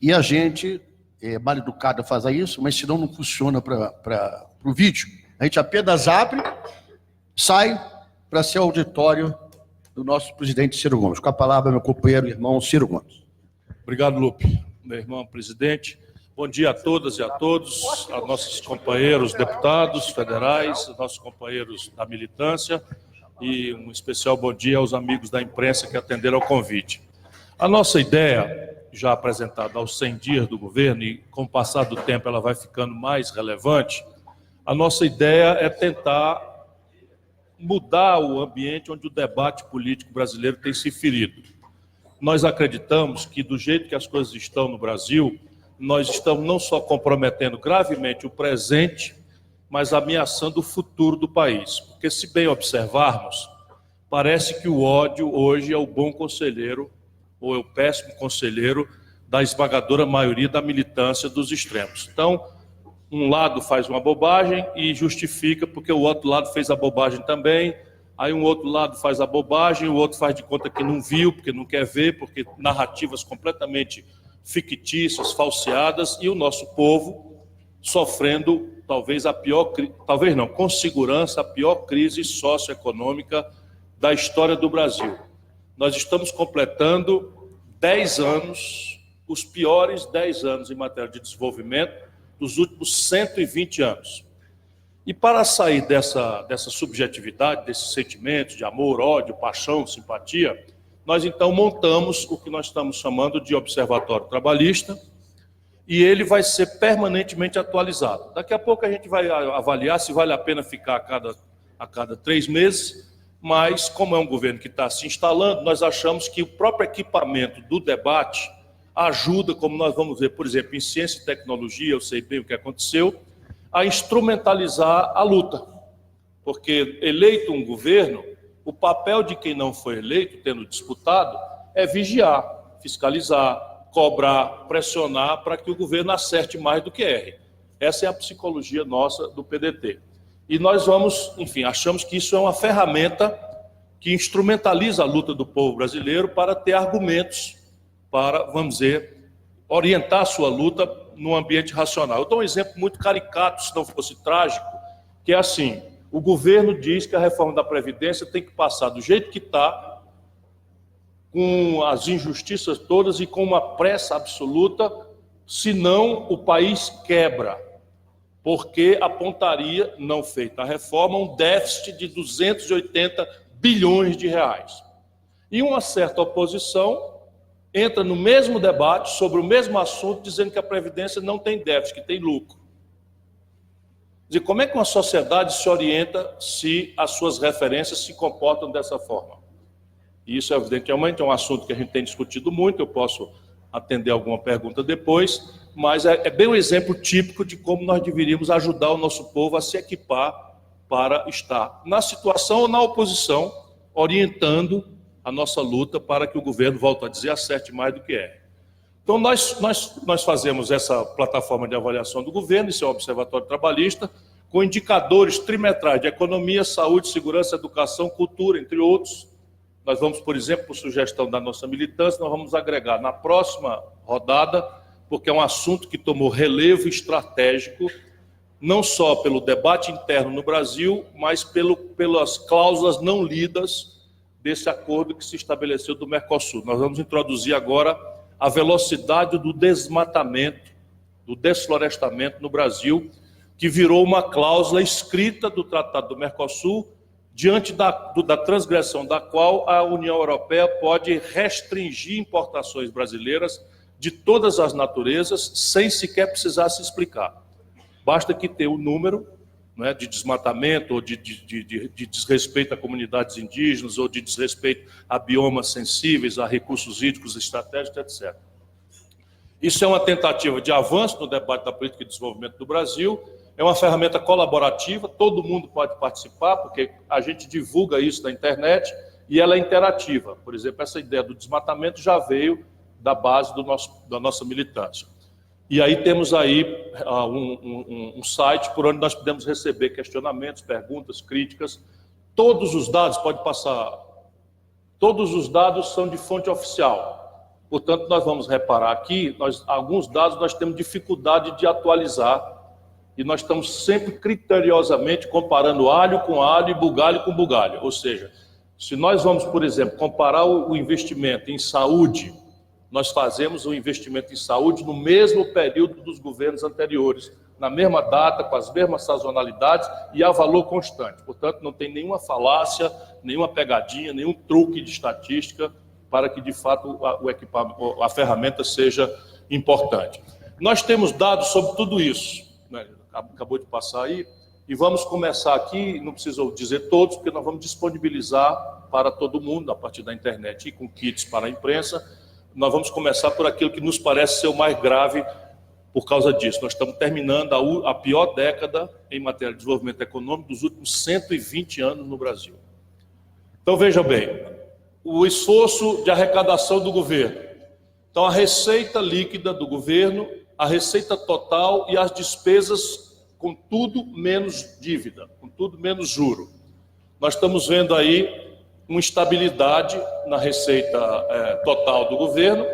E a gente é mal educado a fazer isso, mas senão não funciona para o vídeo. A gente apenas abre, sai para ser auditório do nosso presidente Ciro Gomes. Com a palavra, meu companheiro e irmão Ciro Gomes. Obrigado, Lupe. Meu irmão presidente. Bom dia a todas e a todos, a nossos companheiros deputados federais, a nossos companheiros da militância e um especial bom dia aos amigos da imprensa que atenderam ao convite. A nossa ideia, já apresentada aos 100 dias do governo, e com o passar do tempo ela vai ficando mais relevante, a nossa ideia é tentar mudar o ambiente onde o debate político brasileiro tem se ferido. Nós acreditamos que, do jeito que as coisas estão no Brasil, nós estamos não só comprometendo gravemente o presente, mas ameaçando o futuro do país. Porque, se bem observarmos, parece que o ódio hoje é o bom conselheiro, ou é o péssimo conselheiro da esmagadora maioria da militância dos extremos. Então, um lado faz uma bobagem e justifica porque o outro lado fez a bobagem também, aí um outro lado faz a bobagem, o outro faz de conta que não viu, porque não quer ver, porque narrativas completamente fictícias, falseadas, e o nosso povo sofrendo talvez a pior, talvez não, com segurança, a pior crise socioeconômica da história do Brasil. Nós estamos completando 10 anos, os piores 10 anos em matéria de desenvolvimento dos últimos 120 anos. E para sair dessa subjetividade, desses sentimentos de amor, ódio, paixão, simpatia, nós então montamos o que nós estamos chamando de Observatório Trabalhista, e ele vai ser permanentemente atualizado. Daqui a pouco a gente vai avaliar se vale a pena ficar a cada 3 meses, mas como é um governo que está se instalando, nós achamos que o próprio equipamento do debate ajuda, como nós vamos ver, por exemplo, em ciência e tecnologia, eu sei bem o que aconteceu, a instrumentalizar a luta. Porque eleito um governo, o papel de quem não foi eleito, tendo disputado, é vigiar, fiscalizar, cobrar, pressionar para que o governo acerte mais do que erre. Essa é a psicologia nossa do PDT. E nós vamos, enfim, achamos que isso é uma ferramenta que instrumentaliza a luta do povo brasileiro para ter argumentos para, vamos dizer, orientar a sua luta num ambiente racional. Eu dou um exemplo muito caricato, se não fosse trágico, que é assim: o governo diz que a reforma da Previdência tem que passar do jeito que está, com as injustiças todas e com uma pressa absoluta, senão o país quebra, porque apontaria, não feita a reforma, um déficit de 280 bilhões de reais. E uma certa oposição entra no mesmo debate, sobre o mesmo assunto, dizendo que a Previdência não tem déficit, que tem lucro. E como é que uma sociedade se orienta se as suas referências se comportam dessa forma? E isso, evidentemente, é um assunto que a gente tem discutido muito, eu posso atender alguma pergunta depois, mas é bem um exemplo típico de como nós deveríamos ajudar o nosso povo a se equipar para estar na situação ou na oposição, orientando a nossa luta para que o governo, volto a dizer, acerte mais do que é. Então, nós fazemos essa plataforma de avaliação do governo, esse é o Observatório Trabalhista, com indicadores trimestrais de economia, saúde, segurança, educação, cultura, entre outros. Nós vamos, por exemplo, por sugestão da nossa militância, nós vamos agregar na próxima rodada, porque é um assunto que tomou relevo estratégico, não só pelo debate interno no Brasil, mas pelas cláusulas não lidas desse acordo que se estabeleceu do Mercosul. Nós vamos introduzir agora a velocidade do desmatamento, do desflorestamento no Brasil, que virou uma cláusula escrita do Tratado do Mercosul, diante da transgressão da qual a União Europeia pode restringir importações brasileiras de todas as naturezas, sem sequer precisar se explicar. Basta que tenha o número, né, de desmatamento, ou de desrespeito a comunidades indígenas, ou de desrespeito a biomas sensíveis, a recursos hídricos estratégicos, etc. Isso é uma tentativa de avanço no debate da política de desenvolvimento do Brasil, é uma ferramenta colaborativa, todo mundo pode participar, porque a gente divulga isso na internet, e ela é interativa. Por exemplo, essa ideia do desmatamento já veio da base da nossa militância. E aí temos aí um site por onde nós podemos receber questionamentos, perguntas, críticas. Todos os dados, pode passar, todos os dados são de fonte oficial. Portanto, nós vamos reparar aqui, alguns dados nós temos dificuldade de atualizar, e nós estamos sempre criteriosamente comparando alho com alho e bugalho com bugalho. Ou seja, se nós vamos, por exemplo, comparar o investimento em saúde, nós fazemos o investimento em saúde no mesmo período dos governos anteriores, na mesma data, com as mesmas sazonalidades e a valor constante. Portanto, não tem nenhuma falácia, nenhuma pegadinha, nenhum truque de estatística para que, de fato, a ferramenta seja importante. Nós temos dados sobre tudo isso, né? Acabou de passar aí, e vamos começar aqui, não preciso dizer todos, porque nós vamos disponibilizar para todo mundo, a partir da internet e com kits para a imprensa. Nós vamos começar por aquilo que nos parece ser o mais grave por causa disso. Nós estamos terminando a pior década em matéria de desenvolvimento econômico dos últimos 120 anos no Brasil. Então, veja bem, o esforço de arrecadação do governo. Então, a receita líquida do governo, a receita total e as despesas com tudo menos dívida, com tudo menos juro. Nós estamos vendo aí uma estabilidade na receita total do governo,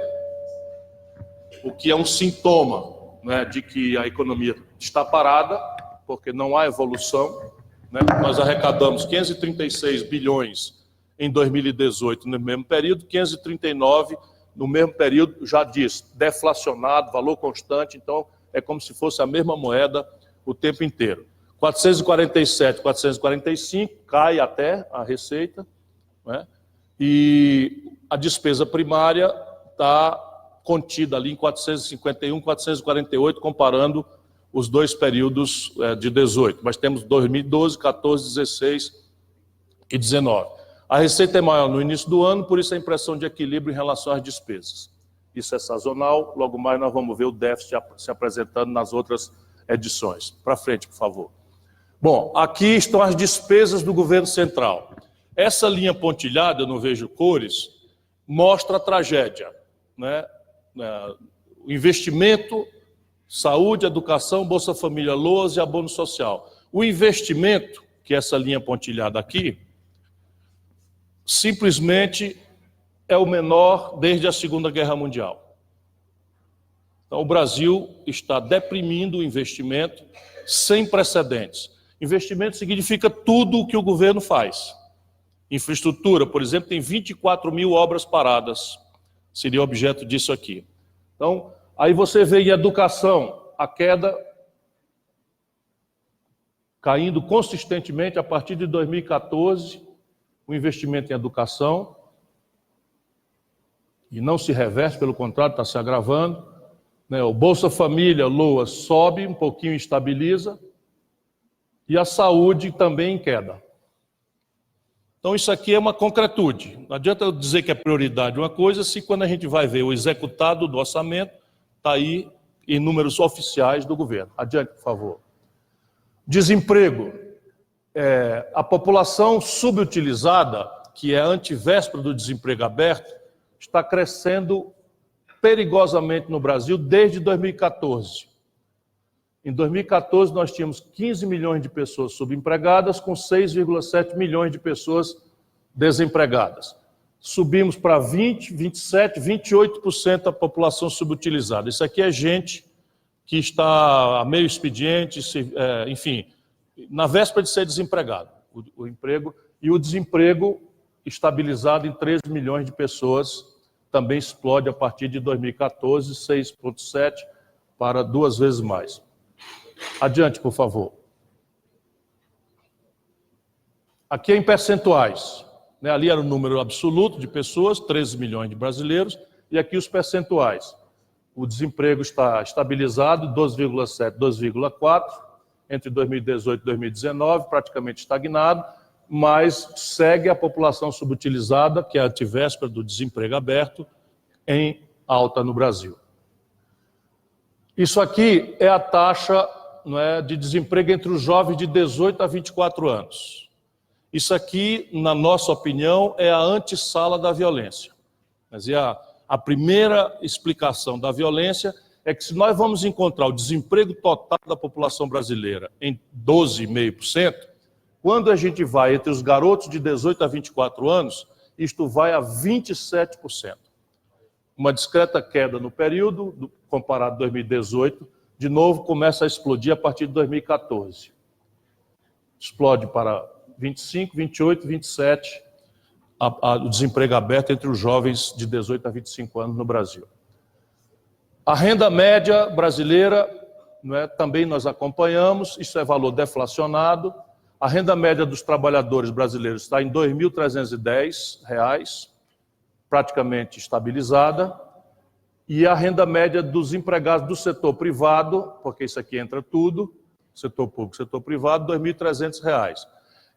o que é um sintoma, né, de que a economia está parada, porque não há evolução, né? Nós arrecadamos 536 bilhões em 2018, no mesmo período, 539 no mesmo período, já diz, deflacionado, valor constante, então é como se fosse a mesma moeda o tempo inteiro. 447, 445, cai até a receita, né? E a despesa primária está contida ali em 451, 448, comparando os dois períodos de 18. Mas temos 2012, 14, 16 e 19. A receita é maior no início do ano, por isso a impressão de equilíbrio em relação às despesas. Isso é sazonal, logo mais nós vamos ver o déficit se apresentando nas outras edições. Para frente, por favor. Bom, aqui estão as despesas do governo central. Essa linha pontilhada, eu não vejo cores, mostra a tragédia, né? O investimento, saúde, educação, Bolsa Família, LOAS e abono social. O investimento, que é essa linha pontilhada aqui, simplesmente é o menor desde a Segunda Guerra Mundial. Então, o Brasil está deprimindo o investimento sem precedentes. Investimento significa tudo o que o governo faz. Infraestrutura, por exemplo, tem 24 mil obras paradas, seria objeto disso aqui. Então, aí você vê em educação a queda caindo consistentemente a partir de 2014, o investimento em educação, e não se reverte, pelo contrário, está se agravando, né? O Bolsa Família, LOAS, sobe um pouquinho e estabiliza, e a saúde também em queda. Então isso aqui é uma concretude. Não adianta eu dizer que é prioridade uma coisa, se quando a gente vai ver o executado do orçamento, está aí em números oficiais do governo. Adiante, por favor. Desemprego. A população subutilizada, que é a antivéspera do desemprego aberto, está crescendo perigosamente no Brasil desde 2014. Em 2014, nós tínhamos 15 milhões de pessoas subempregadas, com 6,7 milhões de pessoas desempregadas. Subimos para 20, 27, 28% da população subutilizada. Isso aqui é gente que está a meio expediente, enfim, na véspera de ser desempregado, o emprego, e o desemprego estabilizado em 13 milhões de pessoas, também explode a partir de 2014, 6,7 para 2 vezes mais. Adiante, por favor. Aqui é em percentuais, né? Ali era o número absoluto de pessoas, 13 milhões de brasileiros, e aqui os percentuais. O desemprego está estabilizado, 12,7, 2,4, entre 2018 e 2019, praticamente estagnado, mas segue a população subutilizada, que é a antivéspera do desemprego aberto, em alta no Brasil. Isso aqui é a taxa, não é, de desemprego entre os jovens de 18 a 24 anos. Isso aqui, na nossa opinião, é a antessala da violência. Quer dizer, a primeira explicação da violência é que se nós vamos encontrar o desemprego total da população brasileira em 12,5%, quando a gente vai entre os garotos de 18 a 24 anos, isto vai a 27%. uma discreta queda no período, comparado a 2018, de novo começa a explodir a partir de 2014. Explode para 25, 28, 27, o desemprego aberto entre os jovens de 18 a 25 anos no Brasil. A renda média brasileira, também nós acompanhamos, isso é valor deflacionado. A renda média dos trabalhadores brasileiros está em R$ 2.310, praticamente estabilizada, e a renda média dos empregados do setor privado, porque isso aqui entra tudo, setor público, setor privado, R$ 2.300.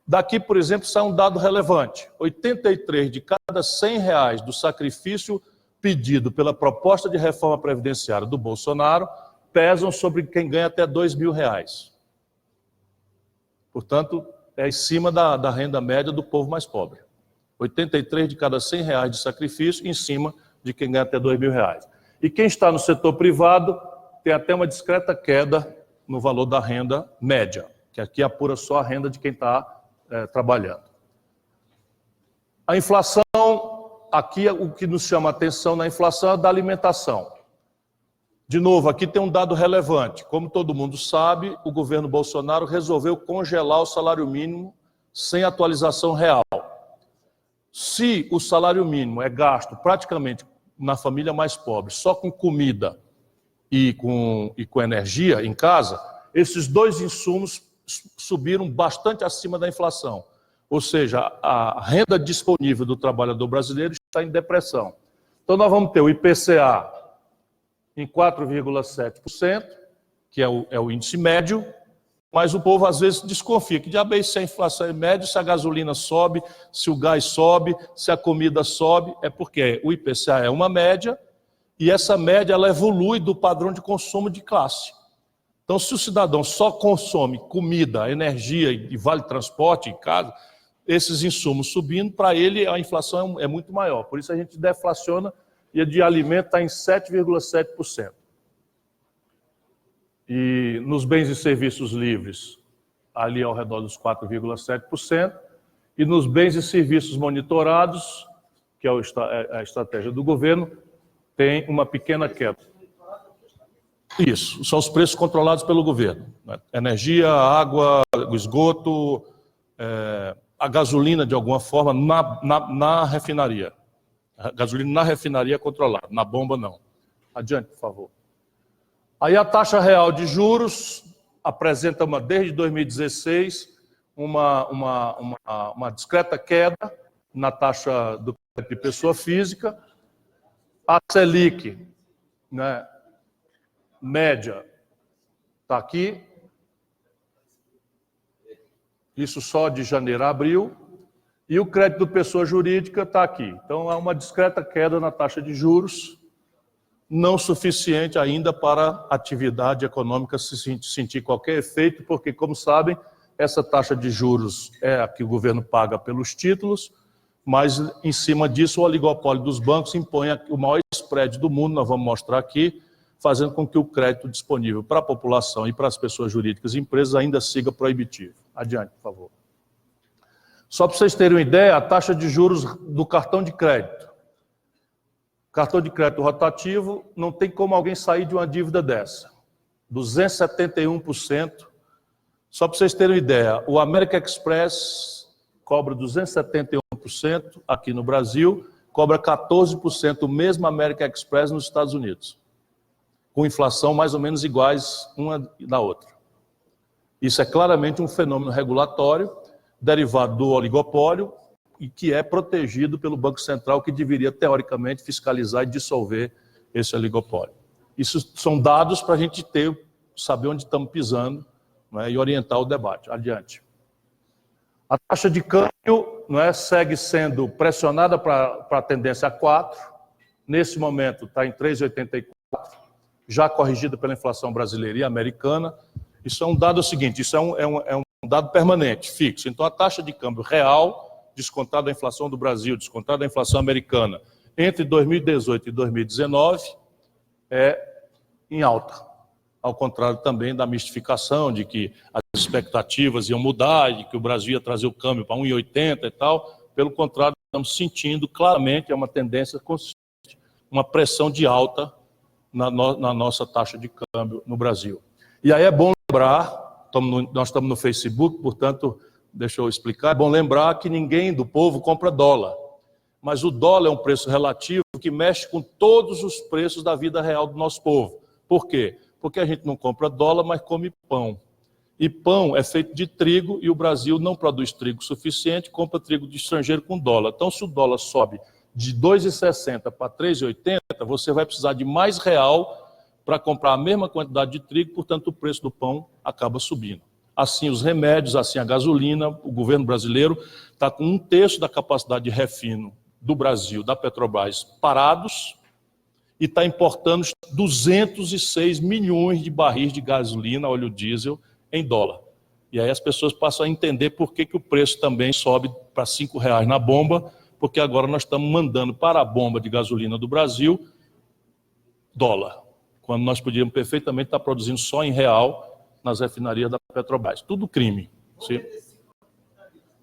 Daqui, por exemplo, sai um dado relevante: 83 de cada R$ 100 do sacrifício pedido pela proposta de reforma previdenciária do Bolsonaro pesam sobre quem ganha até R$ 2.000. Portanto, é em cima da renda média do povo mais pobre. 83 de cada R$ 100 de sacrifício em cima de quem ganha até R$ 2.000. E quem está no setor privado tem até uma discreta queda no valor da renda média, que aqui apura só a renda de quem está trabalhando. A inflação, aqui o que nos chama a atenção na inflação é da alimentação. De novo, aqui tem um dado relevante. Como todo mundo sabe, o governo Bolsonaro resolveu congelar o salário mínimo sem atualização real. Se o salário mínimo é gasto praticamente na família mais pobre, só com comida e com energia em casa, esses dois insumos subiram bastante acima da inflação. Ou seja, a renda disponível do trabalhador brasileiro está em depressão. Então nós vamos ter o IPCA em 4,7%, que é o índice médio, mas o povo às vezes desconfia que diabo é isso, se a inflação é média, se a gasolina sobe, se o gás sobe, se a comida sobe, é porque o IPCA é uma média, e essa média ela evolui do padrão de consumo de classe. Então, se o cidadão só consome comida, energia e vale transporte em casa, esses insumos subindo, para ele a inflação é muito maior. Por isso a gente deflaciona e a de alimento está em 7,7%. E nos bens e serviços livres, ali ao redor dos 4,7%. E nos bens e serviços monitorados, que é a estratégia do governo, tem uma pequena queda. Isso, são os preços controlados pelo governo. Energia, água, o esgoto, a gasolina, de alguma forma, na refinaria. A gasolina na refinaria é controlada, na bomba não. Adiante, por favor. Aí a taxa real de juros apresenta, desde 2016, uma discreta queda na taxa do crédito de pessoa física. A Selic, média, está aqui. Isso só de janeiro a abril. E o crédito de pessoa jurídica está aqui. Então, há uma discreta queda na taxa de juros, não suficiente ainda para a atividade econômica sentir qualquer efeito, porque, como sabem, essa taxa de juros é a que o governo paga pelos títulos, mas, em cima disso, o oligopólio dos bancos impõe o maior spread do mundo, nós vamos mostrar aqui, fazendo com que o crédito disponível para a população e para as pessoas jurídicas e empresas ainda siga proibitivo. Adiante, por favor. Só para vocês terem uma ideia, a taxa de juros do cartão de crédito. Cartão de crédito rotativo, não tem como alguém sair de uma dívida dessa. 271%. Só para vocês terem uma ideia, o American Express cobra 271% aqui no Brasil, cobra 14% o mesmo American Express nos Estados Unidos, com inflação mais ou menos iguais uma da outra. Isso é claramente um fenômeno regulatório, derivado do oligopólio, e que é protegido pelo Banco Central, que deveria, teoricamente, fiscalizar e dissolver esse oligopólio. Isso são dados para a gente saber onde estamos pisando, e orientar o debate. Adiante. A taxa de câmbio segue sendo pressionada para a tendência a 4, nesse momento está em 3,84, já corrigida pela inflação brasileira e americana. Isso é um dado seguinte, isso é um dado permanente, fixo. Então, a taxa de câmbio real, descontada a inflação do Brasil, descontada a inflação americana, entre 2018 e 2019, é em alta. Ao contrário também da mistificação de que as expectativas iam mudar, de que o Brasil ia trazer o câmbio para 1,80 e tal. Pelo contrário, estamos sentindo claramente, é uma tendência consistente, uma pressão de alta na nossa taxa de câmbio no Brasil. E aí é bom lembrar, nós estamos no Facebook, portanto, deixa eu explicar, é bom lembrar que ninguém do povo compra dólar, mas o dólar é um preço relativo que mexe com todos os preços da vida real do nosso povo. Por quê? Porque a gente não compra dólar, mas come pão. E pão é feito de trigo e o Brasil não produz trigo suficiente, compra trigo de estrangeiro com dólar. Então, se o dólar sobe de 2,60 para 3,80, você vai precisar de mais real para comprar a mesma quantidade de trigo, portanto, o preço do pão acaba subindo. Assim, os remédios, assim, a gasolina, o governo brasileiro está com 1/3 da capacidade de refino do Brasil, da Petrobras, parados, e está importando 206 milhões de barris de gasolina, óleo diesel, em dólar. E aí as pessoas passam a entender por que o preço também sobe para R$5 na bomba, porque agora nós estamos mandando para a bomba de gasolina do Brasil dólar, quando nós podíamos perfeitamente estar produzindo só em real nas refinarias da Petrobras. Tudo crime. Sim.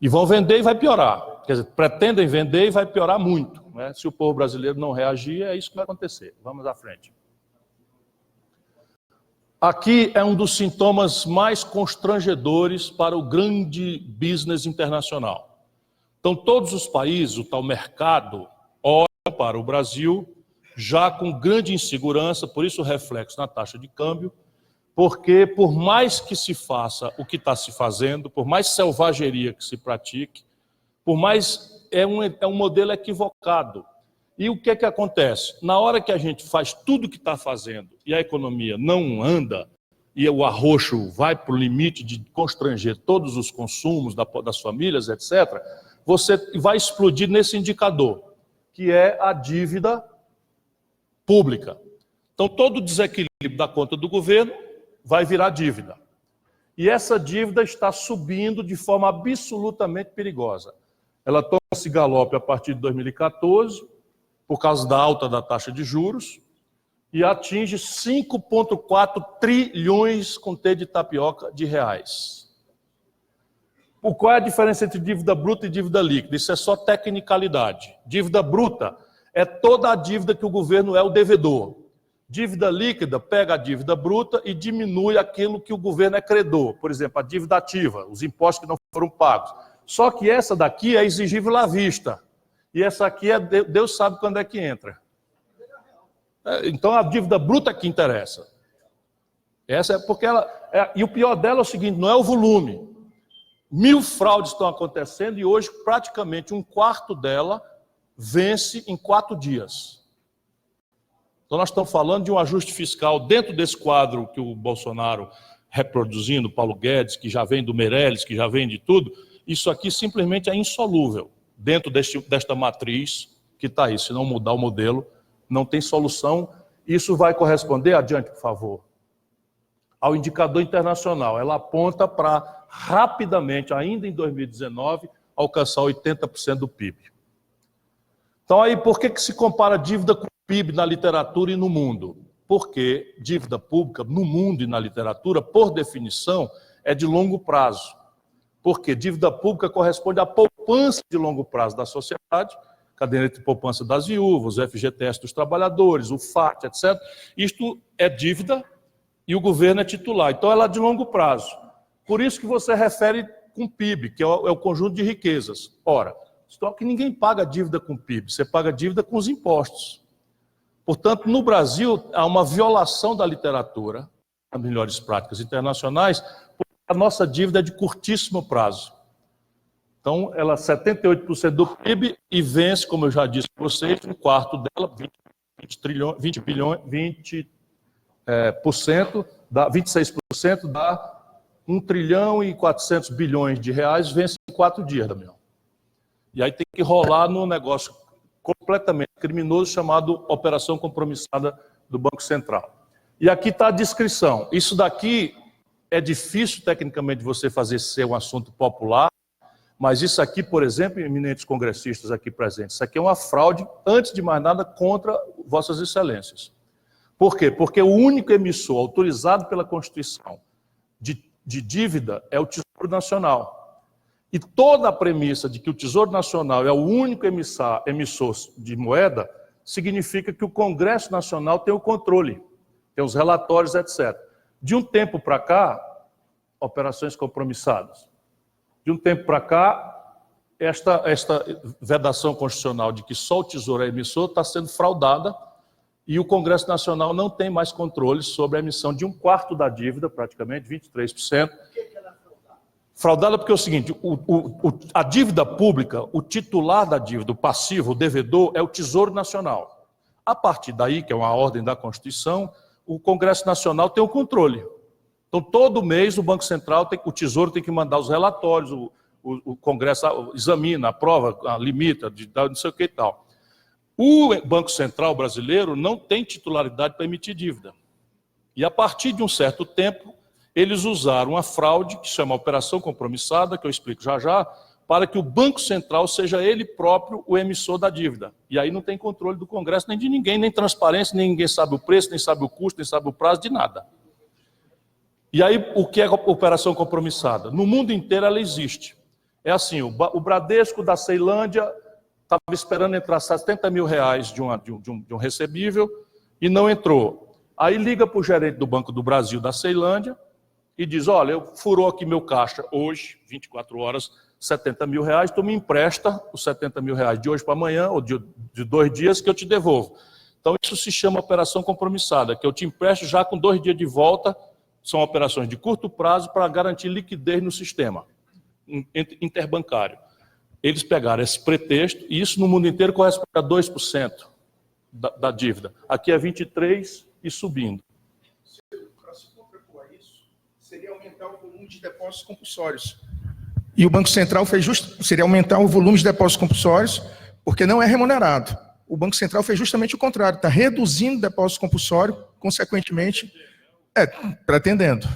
E vão vender e vai piorar. Quer dizer, pretendem vender e vai piorar muito, né? Se o povo brasileiro não reagir, é isso que vai acontecer. Vamos à frente. Aqui é um dos sintomas mais constrangedores para o grande business internacional. Então, todos os países, o tal mercado, olham para o Brasil já com grande insegurança, por isso o reflexo na taxa de câmbio, porque por mais que se faça o que está se fazendo, por mais selvageria que se pratique, por mais é um modelo equivocado. E o que é que acontece? Na hora que a gente faz tudo o que está fazendo e a economia não anda, e o arroxo vai para o limite de constranger todos os consumos das famílias, etc., você vai explodir nesse indicador, que é a dívida pública. Então, todo o desequilíbrio da conta do governo vai virar dívida. E essa dívida está subindo de forma absolutamente perigosa. Ela toma esse galope a partir de 2014, por causa da alta da taxa de juros, e atinge 5,4 trilhões com T de tapioca de reais. Qual é a diferença entre dívida bruta e dívida líquida? Isso é só tecnicalidade. Dívida bruta é toda a dívida que o governo é o devedor. Dívida líquida pega a dívida bruta e diminui aquilo que o governo é credor. Por exemplo, a dívida ativa, os impostos que não foram pagos. Só que essa daqui é exigível à vista. E essa aqui, Deus sabe quando é que entra. Então, a dívida bruta que interessa. Essa é porque ela... e o pior dela é o seguinte, não é o volume. 1000 fraudes estão acontecendo e hoje praticamente 1/4 dela vence em 4 dias. Então nós estamos falando de um ajuste fiscal dentro desse quadro que o Bolsonaro reproduzindo, Paulo Guedes, que já vem do Meirelles, que já vem de tudo, isso aqui simplesmente é insolúvel dentro desta matriz que está aí. Se não mudar o modelo, não tem solução. Isso vai corresponder, adiante por favor, ao indicador internacional. Ela aponta para rapidamente, ainda em 2019, alcançar 80% do PIB. Então aí, por que se compara dívida com PIB na literatura e no mundo? Porque dívida pública no mundo e na literatura, por definição, é de longo prazo. Porque dívida pública corresponde à poupança de longo prazo da sociedade, caderneta de poupança das viúvas, o FGTS dos trabalhadores, o FAT, etc. Isto é dívida e o governo é titular. Então ela é de longo prazo. Por isso que você refere com PIB, que é o conjunto de riquezas. Ora, só que ninguém paga dívida com PIB, você paga dívida com os impostos. Portanto, no Brasil, há uma violação da literatura, as melhores práticas internacionais, porque a nossa dívida é de curtíssimo prazo. Então, ela é 78% do PIB e vence, como eu já disse para vocês, 1/4 dela, 26% dá 1 trilhão e 400 bilhões de reais, vence em 4 dias, Damião. E aí tem que rolar num negócio completamente criminoso chamado Operação Compromissada do Banco Central. E aqui está a descrição. Isso daqui é difícil tecnicamente você fazer ser um assunto popular, mas isso aqui, por exemplo, eminentes congressistas aqui presentes, isso aqui é uma fraude, antes de mais nada, contra vossas excelências. Por quê? Porque o único emissor autorizado pela Constituição de dívida é o Tesouro Nacional. E toda a premissa de que o Tesouro Nacional é o único emissor de moeda significa que o Congresso Nacional tem o controle, tem os relatórios, etc. De um tempo para cá, operações compromissadas. De um tempo para cá, esta vedação constitucional de que só o Tesouro é emissor está sendo fraudada e o Congresso Nacional não tem mais controle sobre a emissão de um quarto da dívida, praticamente 23%. Fraudada porque é o seguinte, a dívida pública, o titular da dívida, o passivo, o devedor, é o Tesouro Nacional. A partir daí, que é uma ordem da Constituição, o Congresso Nacional tem o controle. Então, todo mês, o Banco Central, o Tesouro tem que mandar os relatórios, o Congresso examina, aprova, limita, não sei o que e tal. O Banco Central brasileiro não tem titularidade para emitir dívida. E, a partir de um certo tempo, eles usaram a fraude, que se chama operação compromissada, que eu explico já já, para que o Banco Central seja ele próprio o emissor da dívida. E aí não tem controle do Congresso, nem de ninguém, nem transparência, nem ninguém sabe o preço, nem sabe o custo, nem sabe o prazo, de nada. E aí, o que é operação compromissada? No mundo inteiro ela existe. É assim, o Bradesco da Ceilândia estava esperando entrar R$70 mil de um recebível e não entrou. Aí liga para o gerente do Banco do Brasil da Ceilândia e diz, olha, eu furou aqui meu caixa hoje, 24 horas, R$70 mil, tu me empresta os R$70 mil de hoje para amanhã, ou de 2 dias, que eu te devolvo. Então isso se chama operação compromissada, que eu te empresto já com 2 dias de volta. São operações de curto prazo para garantir liquidez no sistema interbancário. Eles pegaram esse pretexto, e isso no mundo inteiro corresponde a 2% da dívida. Aqui é 23% e subindo. Para se contrapor a isso, seria aumentar o volume de depósitos compulsórios. E o Banco Central seria aumentar o volume de depósitos compulsórios, porque não é remunerado. O Banco Central fez justamente o contrário, está reduzindo o depósito compulsório, consequentemente, pretendendo.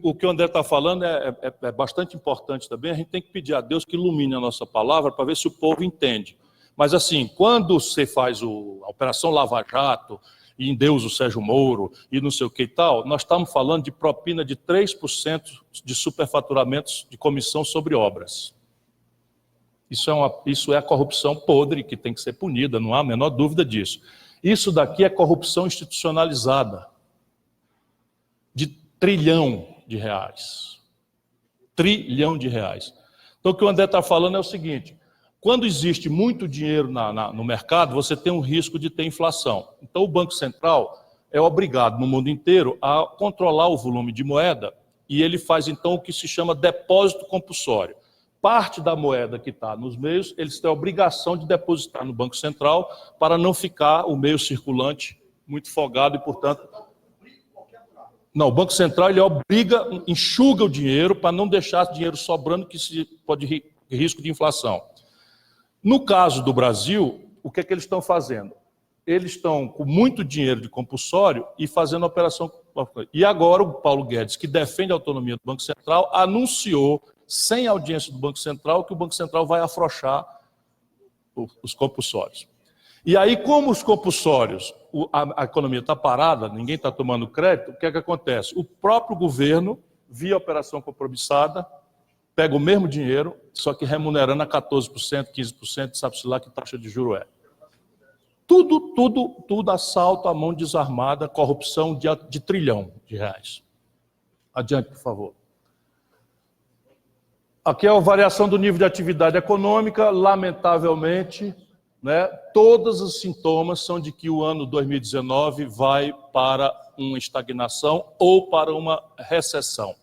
O que o André está falando é bastante importante também. A gente tem que pedir a Deus que ilumine a nossa palavra para ver se o povo entende. Mas assim, quando você faz a Operação Lava Jato, e em Deus o Sérgio Moro, e não sei o que e tal, nós estamos falando de propina de 3% de superfaturamentos de comissão sobre obras. Isso é a corrupção podre que tem que ser punida, não há a menor dúvida disso. Isso daqui é corrupção institucionalizada. De R$1 trilhão. R$1 trilhão. Então, o que o André está falando é o seguinte, quando existe muito dinheiro no mercado, você tem um risco de ter inflação. Então, o Banco Central é obrigado, no mundo inteiro, a controlar o volume de moeda, e ele faz, então, o que se chama depósito compulsório. Parte da moeda que está nos meios, eles têm a obrigação de depositar no Banco Central para não ficar o meio circulante muito folgado e, portanto... Não, o Banco Central ele enxuga o dinheiro para não deixar dinheiro sobrando, que se pode risco de inflação. No caso do Brasil, o que é que eles estão fazendo? Eles estão com muito dinheiro de compulsório e fazendo operação... E agora o Paulo Guedes, que defende a autonomia do Banco Central, anunciou, sem audiência do Banco Central, que o Banco Central vai afrouxar os compulsórios. E aí, como os compulsórios, a economia está parada, ninguém está tomando crédito, o que é que acontece? O próprio governo, via operação compromissada, pega o mesmo dinheiro, só que remunerando a 14%, 15%, sabe-se lá que taxa de juros é. Tudo assalto à mão desarmada, corrupção de R$1 trilhão. Adiante, por favor. Aqui é a variação do nível de atividade econômica, lamentavelmente, né, todos os sintomas são de que o ano 2019 vai para uma estagnação ou para uma recessão.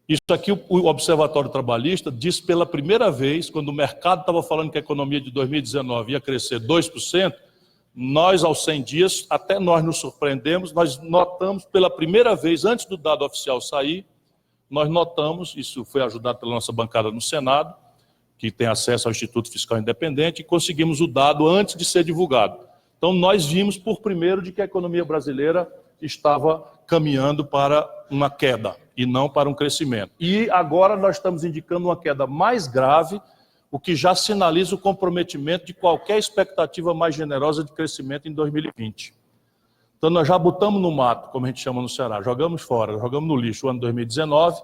Isso aqui o Observatório Trabalhista disse pela primeira vez, quando o mercado estava falando que a economia de 2019 ia crescer 2%, nós, aos 100 dias, até nós nos surpreendemos, nós notamos pela primeira vez, antes do dado oficial sair, nós notamos, isso foi ajudado pela nossa bancada no Senado, que tem acesso ao Instituto Fiscal Independente, e conseguimos o dado antes de ser divulgado. Então, nós vimos por primeiro de que a economia brasileira estava caminhando para uma queda e não para um crescimento. E agora nós estamos indicando uma queda mais grave, o que já sinaliza o comprometimento de qualquer expectativa mais generosa de crescimento em 2020. Então, nós já botamos no mato, como a gente chama no Ceará, jogamos fora, jogamos no lixo o ano 2019,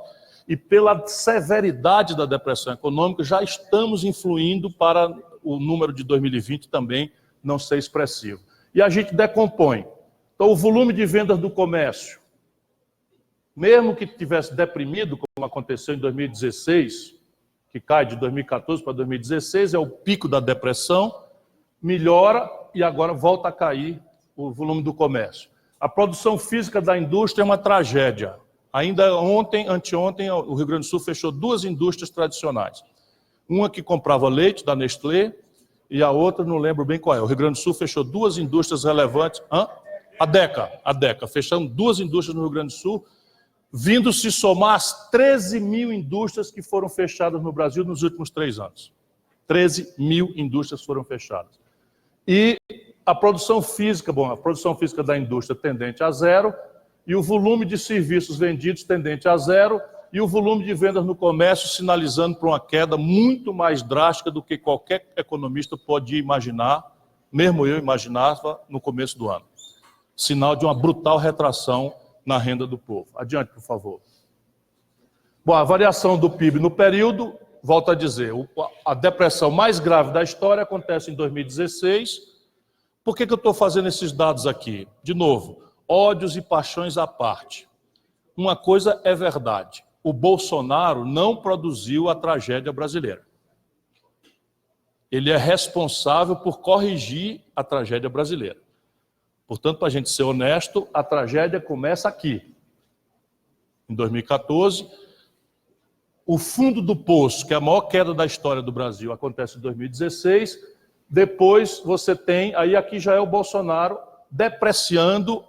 e pela severidade da depressão econômica, já estamos influindo para o número de 2020 também não ser expressivo. E a gente decompõe. Então, o volume de vendas do comércio, mesmo que tivesse deprimido, como aconteceu em 2016, que cai de 2014 para 2016, é o pico da depressão, melhora e agora volta a cair o volume do comércio. A produção física da indústria é uma tragédia. Ainda ontem, anteontem, o Rio Grande do Sul fechou 2 indústrias tradicionais. Uma que comprava leite, da Nestlé, e a outra, não lembro bem qual é. O Rio Grande do Sul fechou 2 indústrias relevantes. A DECA. Fechamos 2 indústrias no Rio Grande do Sul, vindo se somar as 13 mil indústrias que foram fechadas no Brasil nos últimos 3 anos. 13 mil indústrias foram fechadas. E a produção física, a produção física da indústria tendente a zero, e o volume de serviços vendidos tendente a zero, e o volume de vendas no comércio sinalizando para uma queda muito mais drástica do que qualquer economista pode imaginar, mesmo eu imaginava no começo do ano. Sinal de uma brutal retração na renda do povo. Adiante, por favor. Bom, a variação do PIB no período, volto a dizer, a depressão mais grave da história acontece em 2016. Por que eu estou fazendo esses dados aqui? De novo, ódios e paixões à parte. Uma coisa é verdade, o Bolsonaro não produziu a tragédia brasileira. Ele é responsável por corrigir a tragédia brasileira. Portanto, para a gente ser honesto, a tragédia começa aqui. Em 2014, o fundo do poço, que é a maior queda da história do Brasil, acontece em 2016. Depois você tem, aí aqui já é o Bolsonaro depreciando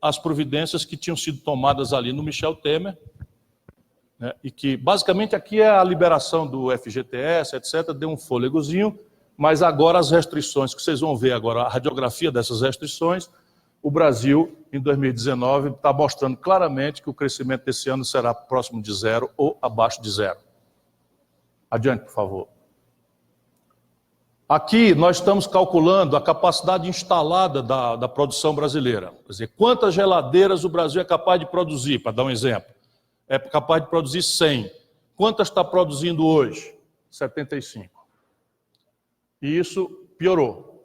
as providências que tinham sido tomadas ali no Michel Temer, né, e que basicamente aqui é a liberação do FGTS, etc., deu um fôlegozinho, mas agora as restrições, que vocês vão ver agora, a radiografia dessas restrições, o Brasil, em 2019, está mostrando claramente que o crescimento desse ano será próximo de zero ou abaixo de zero. Adiante, por favor. Aqui nós estamos calculando a capacidade instalada da produção brasileira. Quer dizer, quantas geladeiras o Brasil é capaz de produzir, para dar um exemplo. É capaz de produzir 100. Quantas está produzindo hoje? 75. E isso piorou.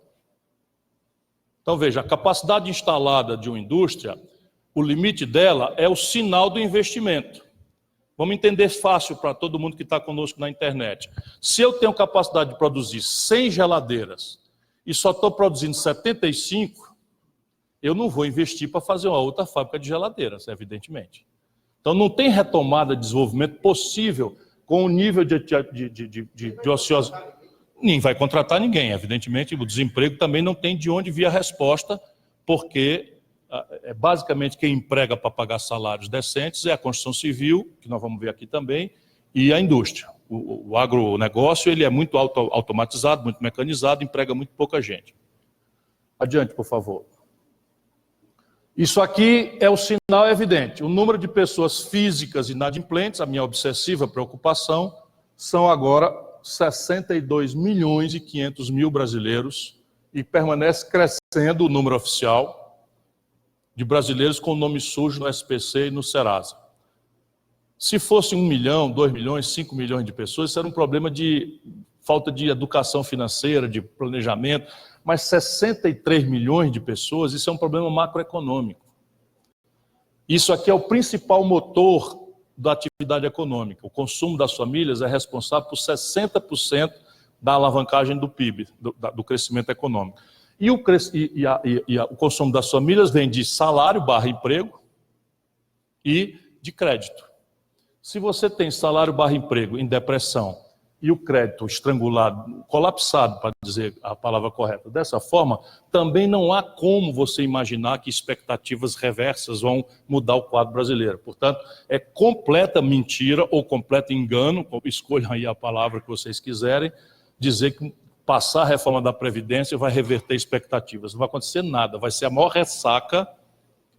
Então veja, a capacidade instalada de uma indústria, o limite dela é o sinal do investimento. Vamos entender fácil para todo mundo que está conosco na internet. Se eu tenho capacidade de produzir 100 geladeiras e só estou produzindo 75, eu não vou investir para fazer uma outra fábrica de geladeiras, evidentemente. Então não tem retomada de desenvolvimento possível com o nível de ociosidade. Nem vai contratar ninguém, evidentemente. O desemprego também não tem de onde vir a resposta, porque basicamente quem emprega para pagar salários decentes é a construção civil, que nós vamos ver aqui também, e a indústria. O agronegócio ele é muito automatizado, muito mecanizado, emprega muito pouca gente. Adiante, por favor. Isso aqui é o sinal evidente. O número de pessoas físicas inadimplentes, a minha obsessiva preocupação, são agora 62 milhões e 500 mil brasileiros, e permanece crescendo o número oficial de brasileiros com nome sujo no SPC e no Serasa. Se fosse 1 milhão, 2 milhões, 5 milhões de pessoas, isso era um problema de falta de educação financeira, de planejamento, mas 63 milhões de pessoas, isso é um problema macroeconômico. Isso aqui é o principal motor da atividade econômica. O consumo das famílias é responsável por 60% da alavancagem do PIB, do crescimento econômico. E o consumo das famílias vem de salário / emprego e de crédito. Se você tem salário / emprego em depressão e o crédito estrangulado, colapsado, para dizer a palavra correta, dessa forma, também não há como você imaginar que expectativas reversas vão mudar o quadro brasileiro. Portanto, é completa mentira ou completo engano, escolham aí a palavra que vocês quiserem, dizer que passar a reforma da Previdência vai reverter expectativas. Não vai acontecer nada, vai ser a maior ressaca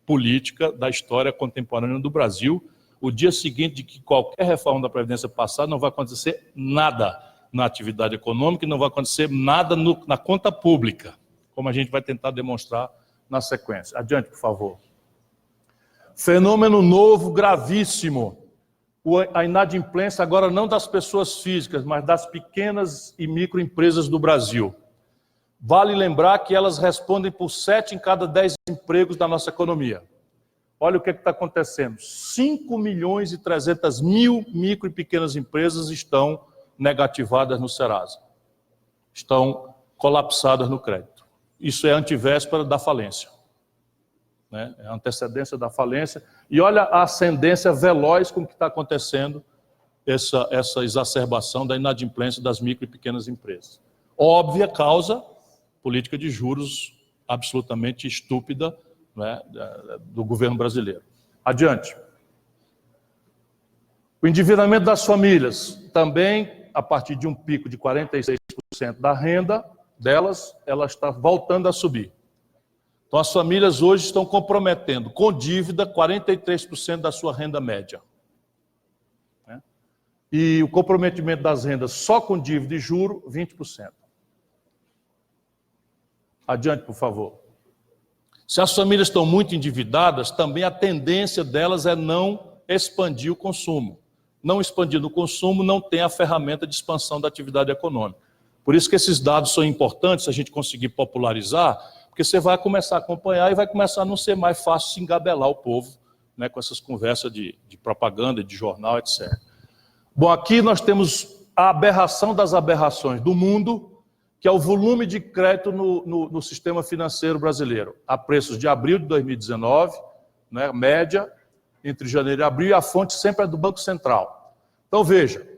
política da história contemporânea do Brasil. O dia seguinte de que qualquer reforma da Previdência passar, não vai acontecer nada na atividade econômica e não vai acontecer nada na conta pública, como a gente vai tentar demonstrar na sequência. Adiante, por favor. Fenômeno novo, gravíssimo. a inadimplência agora não das pessoas físicas, mas das pequenas e microempresas do Brasil. Vale lembrar que elas respondem por 7 em cada 10 empregos da nossa economia. Olha o que está acontecendo. 5.300.000 micro e pequenas empresas estão negativadas no Serasa. Estão colapsadas no crédito. Isso é antivéspera da falência. Né? É a antecedência da falência. E olha a ascendência veloz com que está acontecendo essa exacerbação da inadimplência das micro e pequenas empresas. Óbvia causa, política de juros absolutamente estúpida, né, do governo brasileiro. Adiante. O endividamento das famílias, também, a partir de um pico de 46% da renda delas, ela está voltando a subir. Então, as famílias hoje estão comprometendo com dívida 43% da sua renda média. Né? E o comprometimento das rendas só com dívida e juro, 20%. Adiante, por favor. Se as famílias estão muito endividadas, também a tendência delas é não expandir o consumo. Não expandindo o consumo, não tem a ferramenta de expansão da atividade econômica. Por isso que esses dados são importantes, se a gente conseguir popularizar, porque você vai começar a acompanhar e vai começar a não ser mais fácil se engabelar o povo, né, com essas conversas de propaganda, de jornal, etc. Bom, aqui nós temos a aberração das aberrações do mundo, que é o volume de crédito no sistema financeiro brasileiro, a preços de abril de 2019, né, média, entre janeiro e abril, e a fonte sempre é do Banco Central. Então, veja,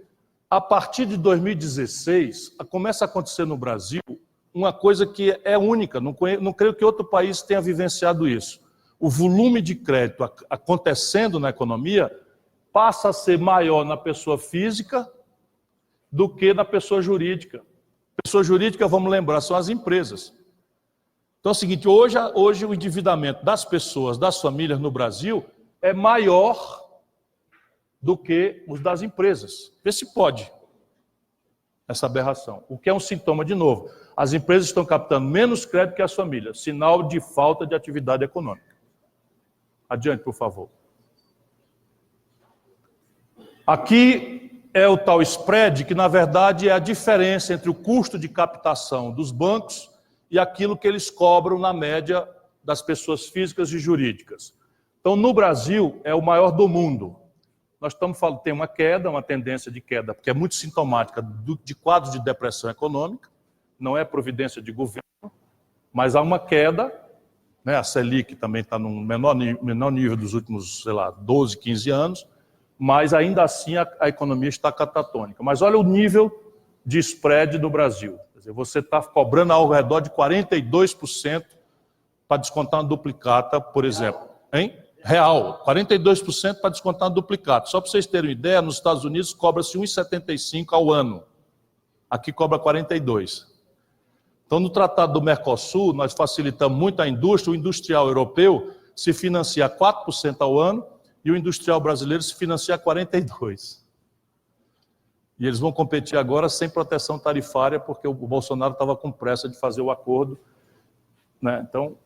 a partir de 2016, começa a acontecer no Brasil uma coisa que é única, não creio que outro país tenha vivenciado isso. O volume de crédito acontecendo na economia passa a ser maior na pessoa física do que na pessoa jurídica. Pessoa jurídica, vamos lembrar, são as empresas. Então é o seguinte, hoje o endividamento das pessoas, das famílias no Brasil é maior do que os das empresas. Vê se pode essa aberração. O que é um sintoma, de novo, as empresas estão captando menos crédito que as famílias, sinal de falta de atividade econômica. Adiante, por favor. Aqui é o tal spread, que na verdade é a diferença entre o custo de captação dos bancos e aquilo que eles cobram na média das pessoas físicas e jurídicas. Então, no Brasil, é o maior do mundo. Nós estamos falando, tem uma queda, uma tendência de queda, porque é muito sintomática de quadros de depressão econômica, não é providência de governo, mas há uma queda, né? A Selic também está no menor nível dos últimos, 12, 15 anos, mas ainda assim a economia está catatônica. Mas olha o nível de spread do Brasil. Quer dizer, você está cobrando ao redor de 42% para descontar uma duplicata, por exemplo. Hein? Real, 42% para descontar uma duplicata. Só para vocês terem uma ideia, nos Estados Unidos cobra-se 1,75 ao ano. Aqui cobra 42. Então, no Tratado do Mercosul, nós facilitamos muito a indústria. O industrial europeu se financia 4% ao ano e o industrial brasileiro se financia 42%. E eles vão competir agora sem proteção tarifária, porque o Bolsonaro estava com pressa de fazer o acordo. Né? Então,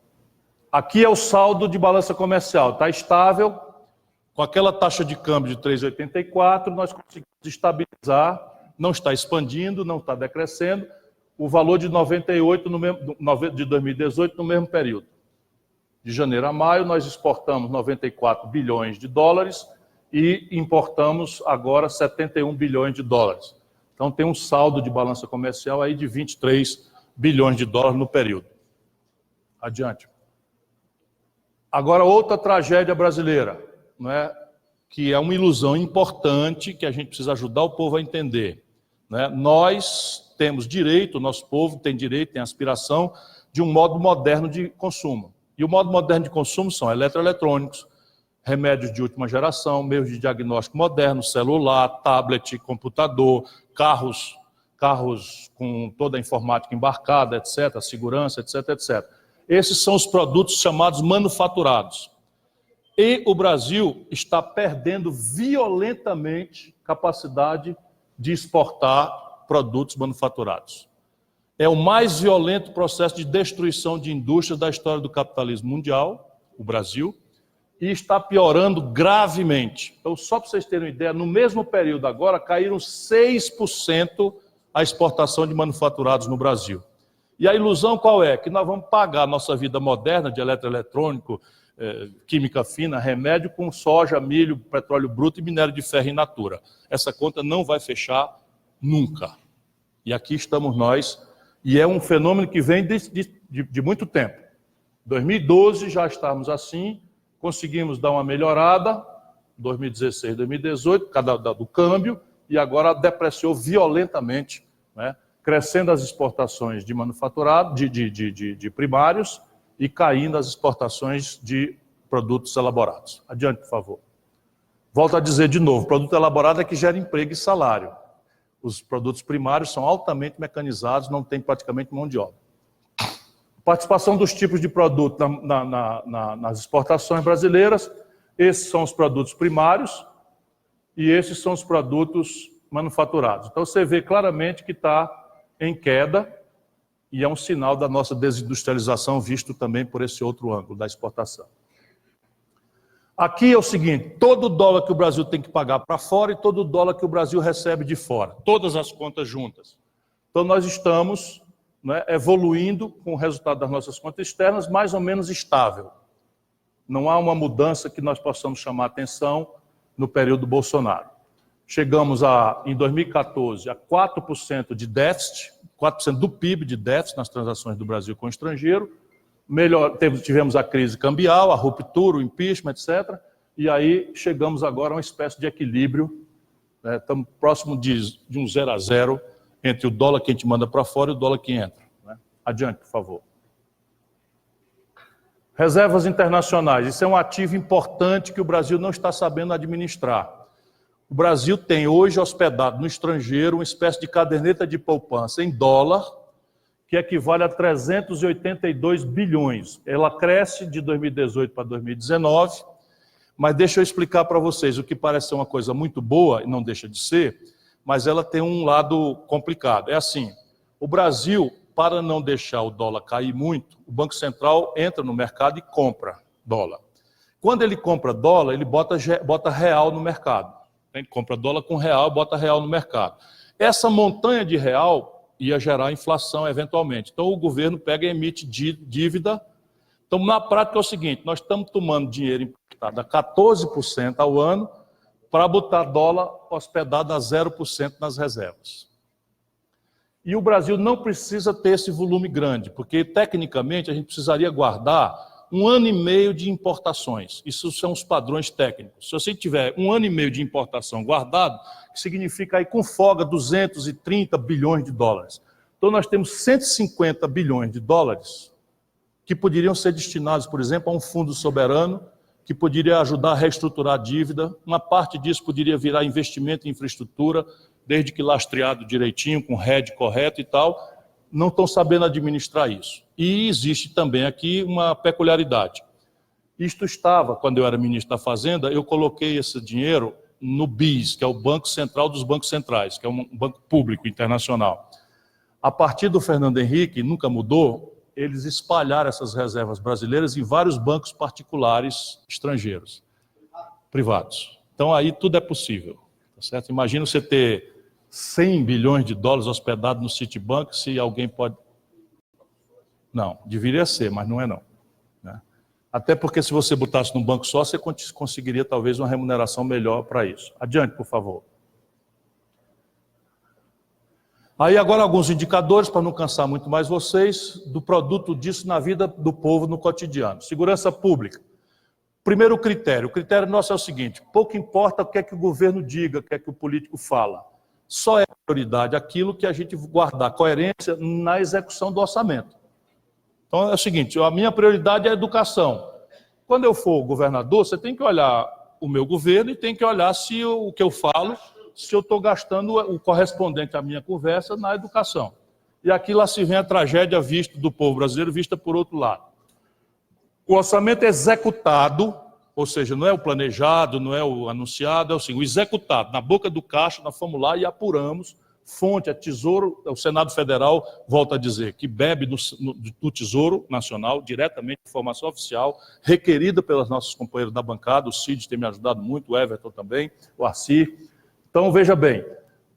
aqui é o saldo de balança comercial. Está estável, com aquela taxa de câmbio de 3,84, nós conseguimos estabilizar, não está expandindo, não está decrescendo, o valor de 98 de 2018 no mesmo período. De janeiro a maio, nós exportamos 94 bilhões de dólares e importamos agora 71 bilhões de dólares. Então tem um saldo de balança comercial aí de 23 bilhões de dólares no período. Adiante. Agora, outra tragédia brasileira, não é? Que é uma ilusão importante que a gente precisa ajudar o povo a entender. Né? Nós temos direito, o nosso povo tem direito, tem aspiração de um modo moderno de consumo. E o modo moderno de consumo são eletroeletrônicos, remédios de última geração, meios de diagnóstico moderno, celular, tablet, computador, carros com toda a informática embarcada, etc., segurança, etc., etc. Esses são os produtos chamados manufaturados. E o Brasil está perdendo violentamente capacidade de exportar produtos manufaturados. É o mais violento processo de destruição de indústrias da história do capitalismo mundial, o Brasil, e está piorando gravemente. Então, só para vocês terem uma ideia, no mesmo período agora, caíram 6% a exportação de manufaturados no Brasil. E a ilusão qual é? Que nós vamos pagar a nossa vida moderna de eletroeletrônico, química fina, remédio com soja, milho, petróleo bruto e minério de ferro in natura. Essa conta não vai fechar nunca. E aqui estamos nós, e é um fenômeno que vem de muito tempo. Em 2012 já estávamos assim, conseguimos dar uma melhorada, 2016, 2018, do câmbio, e agora depreciou violentamente, né? Crescendo as exportações de manufaturado, de primários, e caindo as exportações de produtos elaborados. Adiante, por favor. Volto a dizer de novo, produto elaborado é que gera emprego e salário. Os produtos primários são altamente mecanizados, não tem praticamente mão de obra. Participação dos tipos de produto nas exportações brasileiras, esses são os produtos primários e esses são os produtos manufaturados. Então você vê claramente que está em queda e é um sinal da nossa desindustrialização visto também por esse outro ângulo da exportação. Aqui é o seguinte, todo dólar que o Brasil tem que pagar para fora e todo dólar que o Brasil recebe de fora, todas as contas juntas. Então nós estamos, né, evoluindo com o resultado das nossas contas externas mais ou menos estável. Não há uma mudança que nós possamos chamar atenção no período Bolsonaro. Chegamos em 2014 a 4% de déficit, 4% do PIB de déficit nas transações do Brasil com o estrangeiro. Tivemos a crise cambial, a ruptura, o impeachment, etc. E aí chegamos agora a uma espécie de equilíbrio, né? Estamos próximo de um 0 a 0 entre o dólar que a gente manda para fora e o dólar que entra, né? Adiante, por favor. Reservas internacionais. Isso é um ativo importante que o Brasil não está sabendo administrar. O Brasil tem hoje hospedado no estrangeiro uma espécie de caderneta de poupança em dólar, que equivale a 382 bilhões. Ela cresce de 2018 para 2019, mas deixa eu explicar para vocês o que parece ser uma coisa muito boa, e não deixa de ser, mas ela tem um lado complicado. É assim, o Brasil, para não deixar o dólar cair muito, o Banco Central entra no mercado e compra dólar. Quando ele compra dólar, ele bota real no mercado. Ele compra dólar com real, bota real no mercado. Essa montanha de real ia gerar inflação eventualmente. Então o governo pega e emite dívida. Então na prática é o seguinte, nós estamos tomando dinheiro emprestado a 14% ao ano para botar dólar hospedado a 0% nas reservas. E o Brasil não precisa ter esse volume grande, porque tecnicamente a gente precisaria guardar 1 ano e meio de importações. Isso são os padrões técnicos. Se você tiver 1 ano e meio de importação guardado, significa aí com folga 230 bilhões de dólares. Então nós temos 150 bilhões de dólares que poderiam ser destinados, por exemplo, a um fundo soberano, que poderia ajudar a reestruturar a dívida. Uma parte disso poderia virar investimento em infraestrutura, desde que lastreado direitinho, com RED correto e tal. Não estão sabendo administrar isso. E existe também aqui uma peculiaridade. Isto estava, quando eu era ministro da Fazenda, eu coloquei esse dinheiro no BIS, que é o Banco Central dos Bancos Centrais, que é um banco público internacional. A partir do Fernando Henrique, nunca mudou, eles espalharam essas reservas brasileiras em vários bancos particulares estrangeiros, privados. Então aí tudo é possível, tá certo? Imagina você ter 100 bilhões de dólares hospedados no Citibank, se alguém pode... Não, deveria ser, mas não é não. Né? Até porque se você botasse num banco só, você conseguiria talvez uma remuneração melhor para isso. Adiante, por favor. Aí agora alguns indicadores, para não cansar muito mais vocês, do produto disso na vida do povo no cotidiano. Segurança pública. Primeiro critério. O critério nosso é o seguinte, pouco importa o que é que o governo diga, o que é que o político fala. Só é prioridade aquilo que a gente guardar coerência na execução do orçamento. Então é o seguinte, a minha prioridade é a educação. Quando eu for governador, você tem que olhar o meu governo e tem que olhar se o que eu falo, se eu estou gastando o correspondente à minha conversa na educação. E aqui lá se vem a tragédia vista do povo brasileiro, vista por outro lado. O orçamento é executado, ou seja, não é o planejado, não é o anunciado, é o executado. Na boca do caixa, nós fomos lá e apuramos fonte é Tesouro, o Senado Federal volta a dizer que bebe do Tesouro Nacional, diretamente informação oficial, requerida pelos nossos companheiros da bancada, o Cid tem me ajudado muito, o Everton também, o Arci. Então, veja bem,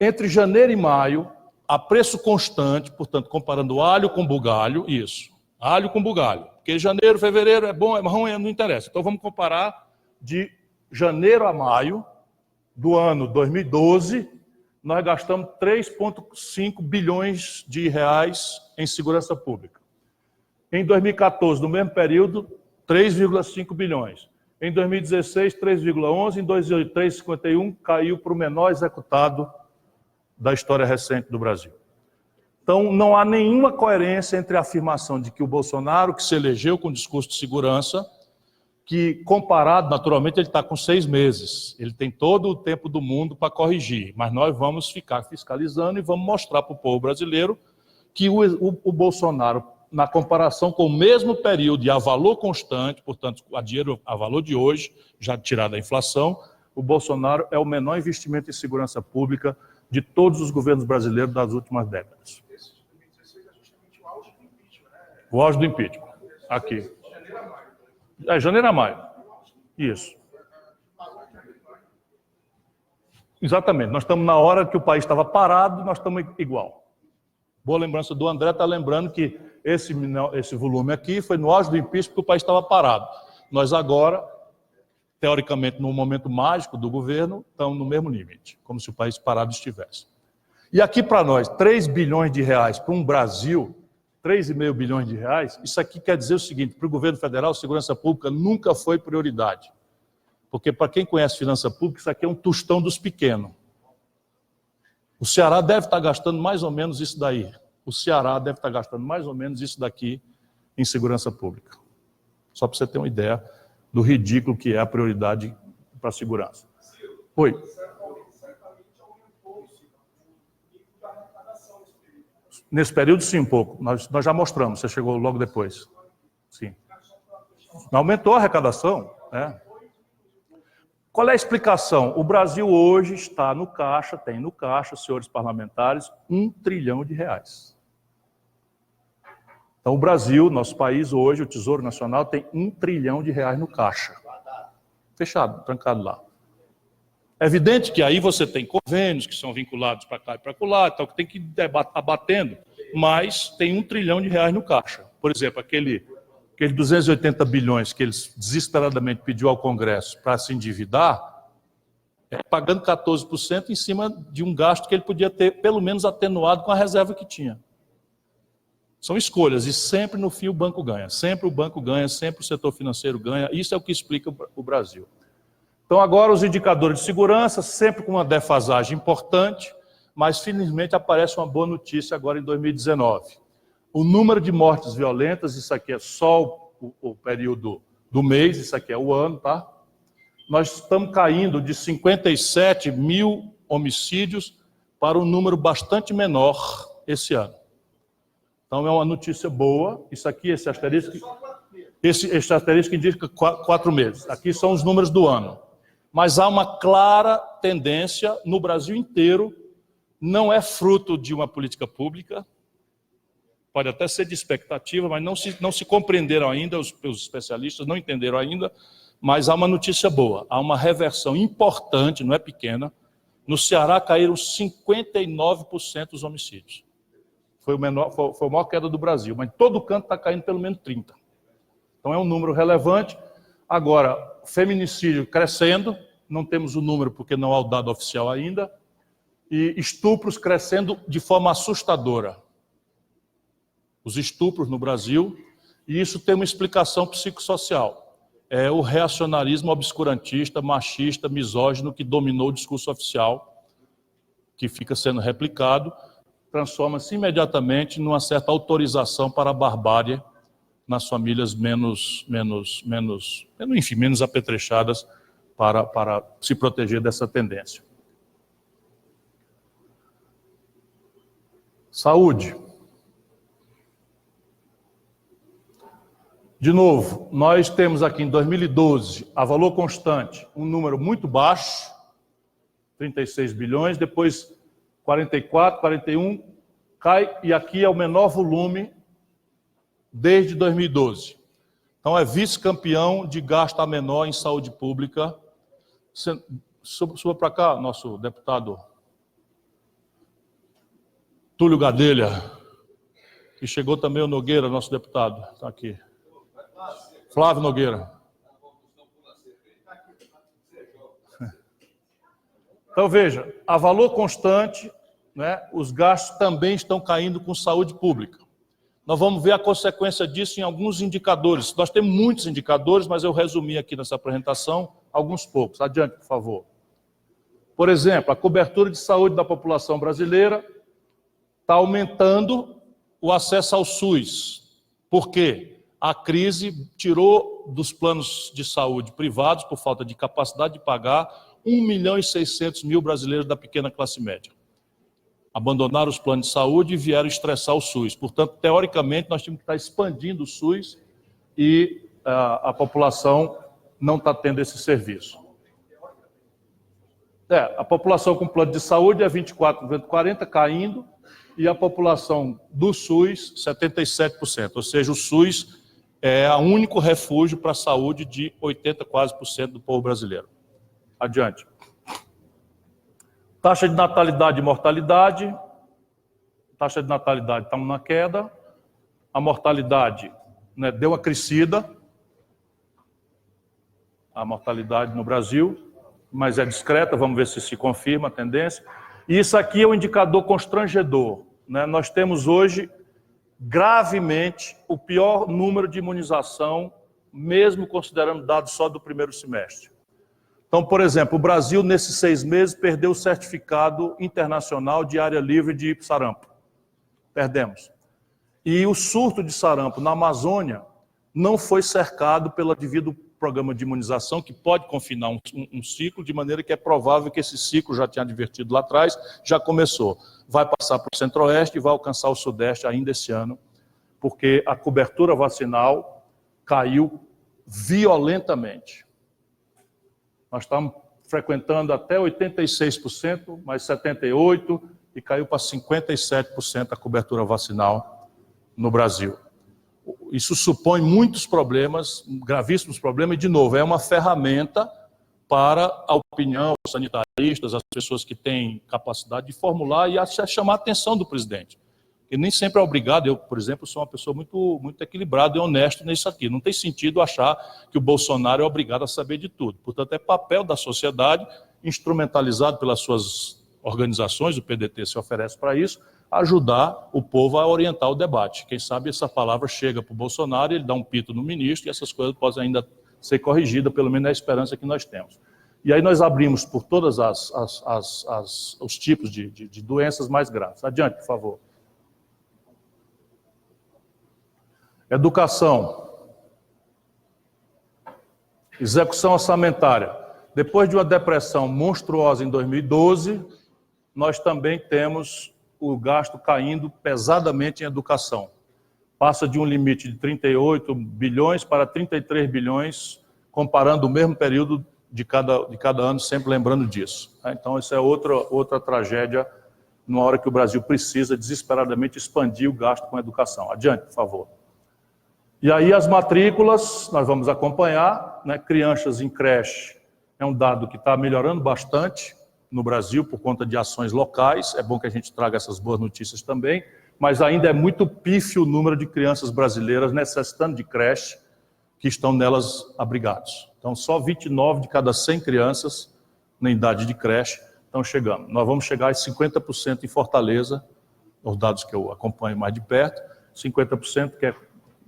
entre janeiro e maio, a preço constante, portanto, comparando alho com bugalho, isso, alho com bugalho, porque janeiro, fevereiro é bom, é ruim, não interessa. Então, vamos comparar de janeiro a maio do ano 2012, nós gastamos 3,5 bilhões de reais em segurança pública. Em 2014, no mesmo período, 3,5 bilhões. Em 2016, 3,11. Em 2003, 51, caiu para o menor executado da história recente do Brasil. Então, não há nenhuma coerência entre a afirmação de que o Bolsonaro, que se elegeu com discurso de segurança, que comparado, naturalmente, ele está com 6 meses. Ele tem todo o tempo do mundo para corrigir, mas nós vamos ficar fiscalizando e vamos mostrar para o povo brasileiro que o Bolsonaro, na comparação com o mesmo período e a valor constante, portanto, a valor de hoje, já tirado a inflação, o Bolsonaro é o menor investimento em segurança pública de todos os governos brasileiros das últimas décadas. Esse de 2016 é justamente o auge do impeachment, né? O auge do impeachment, aqui. É, janeiro a maio. Isso. Exatamente. Nós estamos na hora que o país estava parado, nós estamos igual. Boa lembrança do André, está lembrando que esse volume aqui foi no auge do impeachment porque o país estava parado. Nós agora, teoricamente, no momento mágico do governo, estamos no mesmo limite, como se o país parado estivesse. E aqui para nós, 3 bilhões de reais para um Brasil, 3,5 bilhões de reais, isso aqui quer dizer o seguinte, para o governo federal, segurança pública nunca foi prioridade. Porque, para quem conhece finança pública, isso aqui é um tostão dos pequenos. O Ceará deve estar gastando mais ou menos isso daí. O Ceará deve estar gastando mais ou menos isso daqui em segurança pública. Só para você ter uma ideia do ridículo que é a prioridade para a segurança. Oi. Nesse período, sim, um pouco. Nós já mostramos, você chegou logo depois. Sim. Aumentou a arrecadação. É. Qual é a explicação? O Brasil hoje está no caixa, tem no caixa, senhores parlamentares, 1 trilhão de reais. Então, o Brasil, nosso país hoje, o Tesouro Nacional, tem 1 trilhão de reais no caixa. Fechado, trancado lá. É evidente que aí você tem convênios que são vinculados para cá e para lá, então que tem que estar batendo, mas tem 1 trilhão de reais no caixa. Por exemplo, aquele 280 bilhões que eles desesperadamente pediu ao Congresso para se endividar, pagando 14% em cima de um gasto que ele podia ter, pelo menos, atenuado com a reserva que tinha. São escolhas, e sempre no fim o banco ganha. Sempre o banco ganha, sempre o setor financeiro ganha. Isso é o que explica o Brasil. Então, agora os indicadores de segurança, sempre com uma defasagem importante, mas felizmente aparece uma boa notícia agora em 2019. O número de mortes violentas, isso aqui é só o período do mês, isso aqui é o ano, tá? Nós estamos caindo de 57 mil homicídios para um número bastante menor esse ano. Então, é uma notícia boa. Isso aqui, esse asterisco indica 4 meses. Aqui são os números do ano. Mas há uma clara tendência no Brasil inteiro, não é fruto de uma política pública, pode até ser de expectativa, mas não se compreenderam ainda, os especialistas não entenderam ainda, mas há uma notícia boa, há uma reversão importante, não é pequena. No Ceará caíram 59% os homicídios. Foi a maior queda do Brasil, mas todo canto está caindo pelo menos 30%. Então é um número relevante. Agora, feminicídio crescendo, não temos o número porque não há o dado oficial ainda, e estupros crescendo de forma assustadora. Os estupros no Brasil, e isso tem uma explicação psicossocial. É o reacionarismo obscurantista, machista, misógino que dominou o discurso oficial, que fica sendo replicado, transforma-se imediatamente numa certa autorização para a barbárie nas famílias menos apetrechadas para se proteger dessa tendência. Saúde. De novo, nós temos aqui em 2012, a valor constante, um número muito baixo, 36 bilhões, depois 44, 41, cai, e aqui é o menor volume desde 2012. Então, é vice-campeão de gasto a menor em saúde pública. Suba para cá, nosso deputado Túlio Gadelha, e chegou também o Nogueira, nosso deputado, está aqui. Flávio Nogueira. Então, veja, a valor constante, né, os gastos também estão caindo com saúde pública. Nós vamos ver a consequência disso em alguns indicadores. Nós temos muitos indicadores, mas eu resumi aqui nessa apresentação alguns poucos. Adiante, por favor. Por exemplo, a cobertura de saúde da população brasileira está aumentando o acesso ao SUS. Por quê? A crise tirou dos planos de saúde privados, por falta de capacidade de pagar, 1.600.000 brasileiros da pequena classe média. Abandonaram os planos de saúde e vieram estressar o SUS. Portanto, teoricamente, nós temos que estar expandindo o SUS e a população não está tendo esse serviço. A população com plano de saúde é 24,40, caindo, e a população do SUS, 77%. Ou seja, o SUS é o único refúgio para a saúde de 80% quase do povo brasileiro. Adiante. Taxa de natalidade e mortalidade. Taxa de natalidade estamos na queda. A mortalidade, né, deu uma crescida. A mortalidade no Brasil, mas é discreta, vamos ver se confirma a tendência. E isso aqui é um indicador constrangedor, né? Nós temos hoje, gravemente, o pior número de imunização, mesmo considerando dados só do primeiro semestre. Então, por exemplo, o Brasil, nesses 6 meses, perdeu o certificado internacional de área livre de sarampo. Perdemos. E o surto de sarampo na Amazônia não foi cercado pelo devido programa de imunização, que pode confinar um ciclo, de maneira que é provável que esse ciclo, já tinha advertido lá atrás, já começou. Vai passar para o Centro-Oeste e vai alcançar o Sudeste ainda esse ano, porque a cobertura vacinal caiu violentamente. Nós estamos frequentando até 86%, mais 78%, e caiu para 57% a cobertura vacinal no Brasil. Isso supõe muitos problemas, gravíssimos problemas, e, de novo, é uma ferramenta para a opinião, os sanitaristas, as pessoas que têm capacidade de formular e chamar a atenção do presidente. Porque nem sempre é obrigado. Eu, por exemplo, sou uma pessoa muito equilibrada e honesta nisso aqui. Não tem sentido achar que o Bolsonaro é obrigado a saber de tudo. Portanto, é papel da sociedade, instrumentalizado pelas suas organizações, o PDT se oferece para isso, ajudar o povo a orientar o debate. Quem sabe essa palavra chega para o Bolsonaro, ele dá um pito no ministro e essas coisas podem ainda ser corrigidas, pelo menos é a esperança que nós temos. E aí nós abrimos por todos os tipos de doenças mais graves. Adiante, por favor. Educação. Execução orçamentária. Depois de uma depressão monstruosa em 2012, nós também temos o gasto caindo pesadamente em educação. Passa de um limite de 38 bilhões para 33 bilhões, comparando o mesmo período de cada ano, sempre lembrando disso. Então, isso é outra tragédia, numa hora que o Brasil precisa desesperadamente expandir o gasto com a educação. Adiante, por favor. E aí as matrículas, nós vamos acompanhar, né? Crianças em creche é um dado que está melhorando bastante no Brasil por conta de ações locais. É bom que a gente traga essas boas notícias também, mas ainda é muito pífio o número de crianças brasileiras necessitando de creche que estão nelas abrigados. Então, só 29 de cada 100 crianças na idade de creche estão chegando. Nós vamos chegar a 50% em Fortaleza, os dados que eu acompanho mais de perto, 50%, que é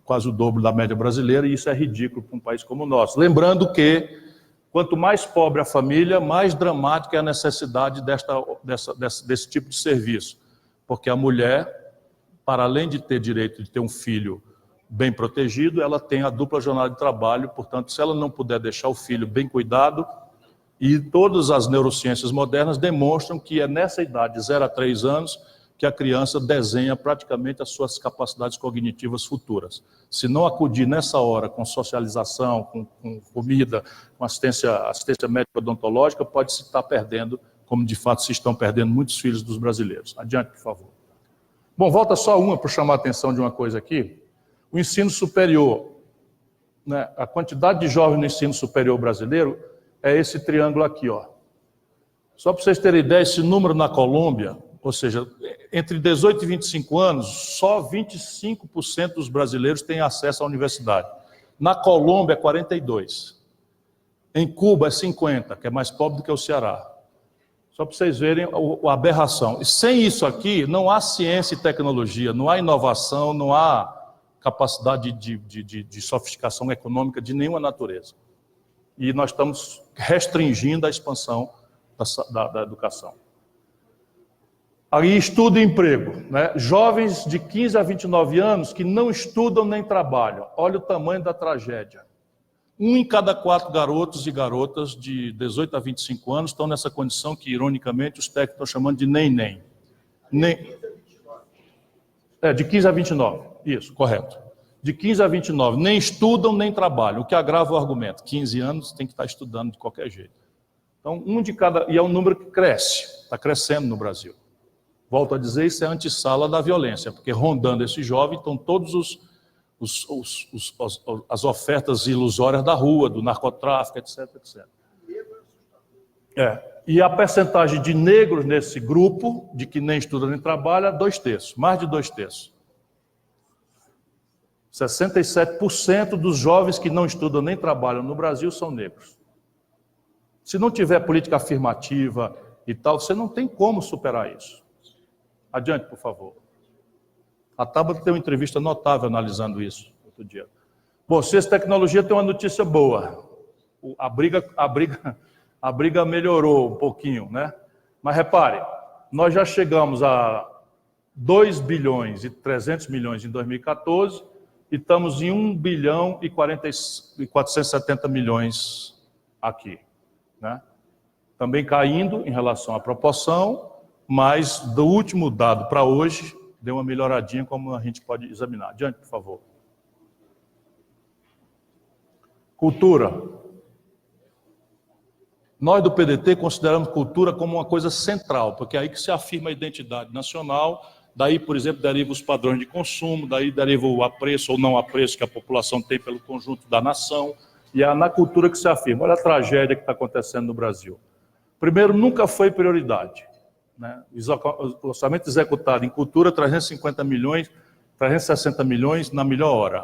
quase o dobro da média brasileira, e isso é ridículo para um país como o nosso. Lembrando que, quanto mais pobre a família, mais dramática é a necessidade desse tipo de serviço. Porque a mulher, para além de ter direito de ter um filho bem protegido, ela tem a dupla jornada de trabalho, portanto, se ela não puder deixar o filho bem cuidado, e todas as neurociências modernas demonstram que é nessa idade, de 0 a 3 anos, que a criança desenha praticamente as suas capacidades cognitivas futuras. Se não acudir nessa hora com socialização, com comida, com assistência médica odontológica, pode se estar perdendo como de fato se estão perdendo muitos filhos dos brasileiros. Adiante, por favor. Bom, volta só uma para chamar a atenção de uma coisa aqui. O ensino superior, né? A quantidade de jovens no ensino superior brasileiro é esse triângulo aqui, ó. Só para vocês terem ideia, esse número na Colômbia, ou seja, entre 18 e 25 anos, só 25% dos brasileiros têm acesso à universidade. Na Colômbia é 42%. Em Cuba é 50%, que é mais pobre do que o Ceará. Só para vocês verem a aberração. E sem isso aqui, não há ciência e tecnologia, não há inovação, não há capacidade de sofisticação econômica de nenhuma natureza. E nós estamos restringindo a expansão da educação. Aí estudo e emprego, né? Jovens de 15 a 29 anos que não estudam nem trabalham. Olha o tamanho da tragédia. 1 em cada 4 garotos e garotas de 18 a 25 anos estão nessa condição que, ironicamente, os técnicos estão chamando de nem-nem. De 15 a 29, isso, correto. De 15 a 29, nem estudam nem trabalham, o que agrava o argumento. 15 anos tem que estar estudando de qualquer jeito. Então, 1 de cada... E é um número que cresce, está crescendo no Brasil. Volto a dizer, isso é antessala da violência, porque rondando esse jovem estão todos as ofertas ilusórias da rua, do narcotráfico, etc, etc. E a percentagem de negros nesse grupo, de que nem estuda nem trabalha, 2/3, mais de 2/3. 67% dos jovens que não estudam nem trabalham no Brasil são negros. Se não tiver política afirmativa e tal, você não tem como superar isso. Adiante, por favor. A Tabata tem uma entrevista notável analisando isso outro dia. Bom, ciência e tecnologia tem uma notícia boa. A briga melhorou um pouquinho, né? Mas repare, nós já chegamos a 2 bilhões e 300 milhões em 2014 e estamos em 1 bilhão e 470 milhões aqui, né? Também caindo em relação à proporção, mas do último dado para hoje, deu uma melhoradinha, como a gente pode examinar. Adiante, por favor. Cultura. Nós do PDT consideramos cultura como uma coisa central, porque é aí que se afirma a identidade nacional, daí, por exemplo, deriva os padrões de consumo, daí deriva o apreço ou não apreço que a população tem pelo conjunto da nação, e é na cultura que se afirma. Olha a tragédia que está acontecendo no Brasil. Primeiro, nunca foi prioridade, né? O orçamento executado em cultura, 350 milhões, 360 milhões na melhor hora.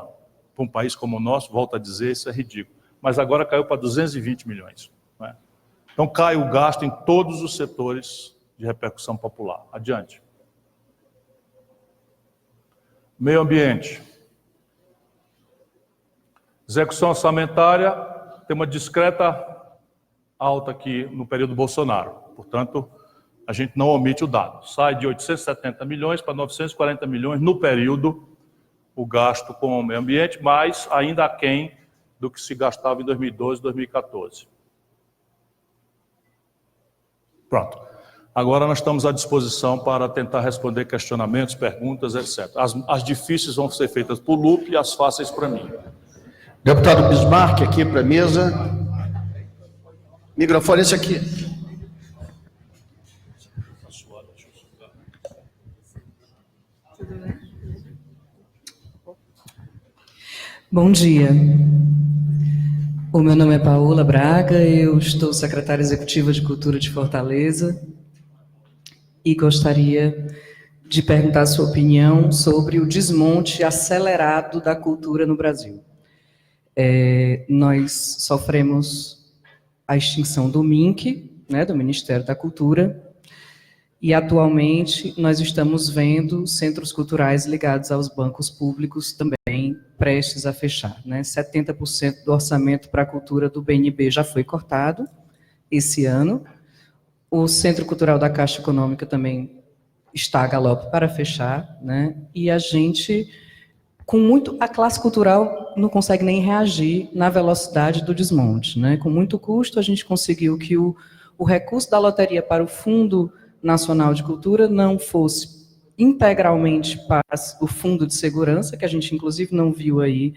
Para um país como o nosso, volto a dizer, isso é ridículo. Mas agora caiu para 220 milhões. Né? Então cai o gasto em todos os setores de repercussão popular. Adiante. Meio ambiente. Execução orçamentária tem uma discreta alta aqui no período Bolsonaro. Portanto, a gente não omite o dado. Sai de 870 milhões para 940 milhões no período o gasto com o meio ambiente, mas ainda aquém do que se gastava em 2012 e 2014. Pronto. Agora nós estamos à disposição para tentar responder questionamentos, perguntas, etc. As difíceis vão ser feitas por Lupe e as fáceis para mim. Deputado Bismarck, aqui para a mesa. Microfone esse aqui. Bom dia. O meu nome é Paola Braga, eu estou secretária executiva de Cultura de Fortaleza e gostaria de perguntar a sua opinião sobre o desmonte acelerado da cultura no Brasil. Nós sofremos a extinção do MINC, né, do Ministério da Cultura, e atualmente nós estamos vendo centros culturais ligados aos bancos públicos também prestes a fechar, né? 70% do orçamento para a cultura do BNB já foi cortado esse ano. O Centro Cultural da Caixa Econômica também está a galope para fechar, né? E a gente, a classe cultural não consegue nem reagir na velocidade do desmonte, né? Com muito custo, a gente conseguiu que o recurso da loteria para o Fundo Nacional de Cultura não fosse integralmente para o Fundo de Segurança, que a gente inclusive não viu aí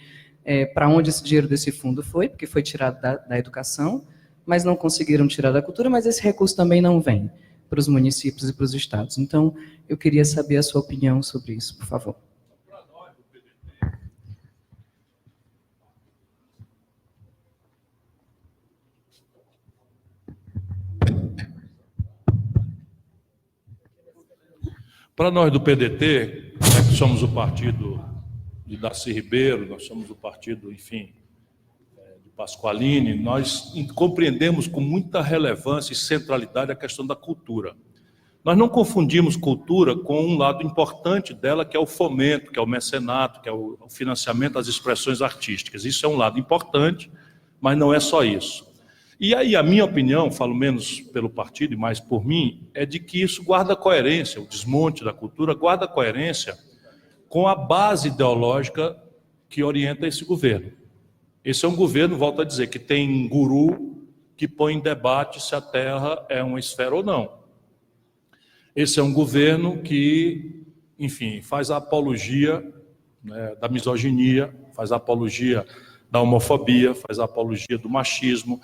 para onde esse dinheiro desse fundo foi, porque foi tirado da educação, mas não conseguiram tirar da cultura, mas esse recurso também não vem para os municípios e para os estados. Então, eu queria saber a sua opinião sobre isso, por favor. Para nós do PDT, né, que somos o partido de Darcy Ribeiro, nós somos o partido, enfim, de Pasqualini, nós compreendemos com muita relevância e centralidade a questão da cultura. Nós não confundimos cultura com um lado importante dela, que é o fomento, que é o mecenato, que é o financiamento das expressões artísticas. Isso é um lado importante, mas não é só isso. E aí, a minha opinião, falo menos pelo partido e mais por mim, é de que isso guarda coerência, o desmonte da cultura guarda coerência com a base ideológica que orienta esse governo. Esse é um governo, volto a dizer, que tem um guru que põe em debate se a Terra é uma esfera ou não. Esse é um governo que, enfim, faz a apologia, né, da misoginia, faz a apologia da homofobia, faz a apologia do machismo,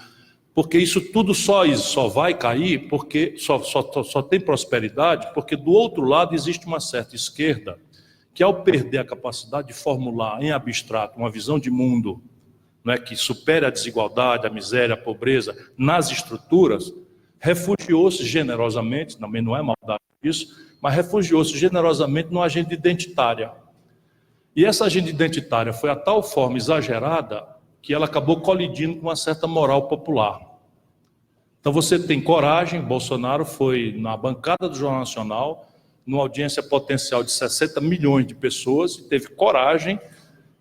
porque isso tudo só vai cair, porque só tem prosperidade, porque do outro lado existe uma certa esquerda que, ao perder a capacidade de formular em abstrato uma visão de mundo, né, que supere a desigualdade, a miséria, a pobreza nas estruturas, refugiou-se generosamente, também não é maldade isso, mas refugiou-se generosamente numa agenda identitária. E essa agenda identitária foi a tal forma exagerada que ela acabou colidindo com uma certa moral popular. Então você tem coragem, Bolsonaro foi na bancada do Jornal Nacional, numa audiência potencial de 60 milhões de pessoas, e teve coragem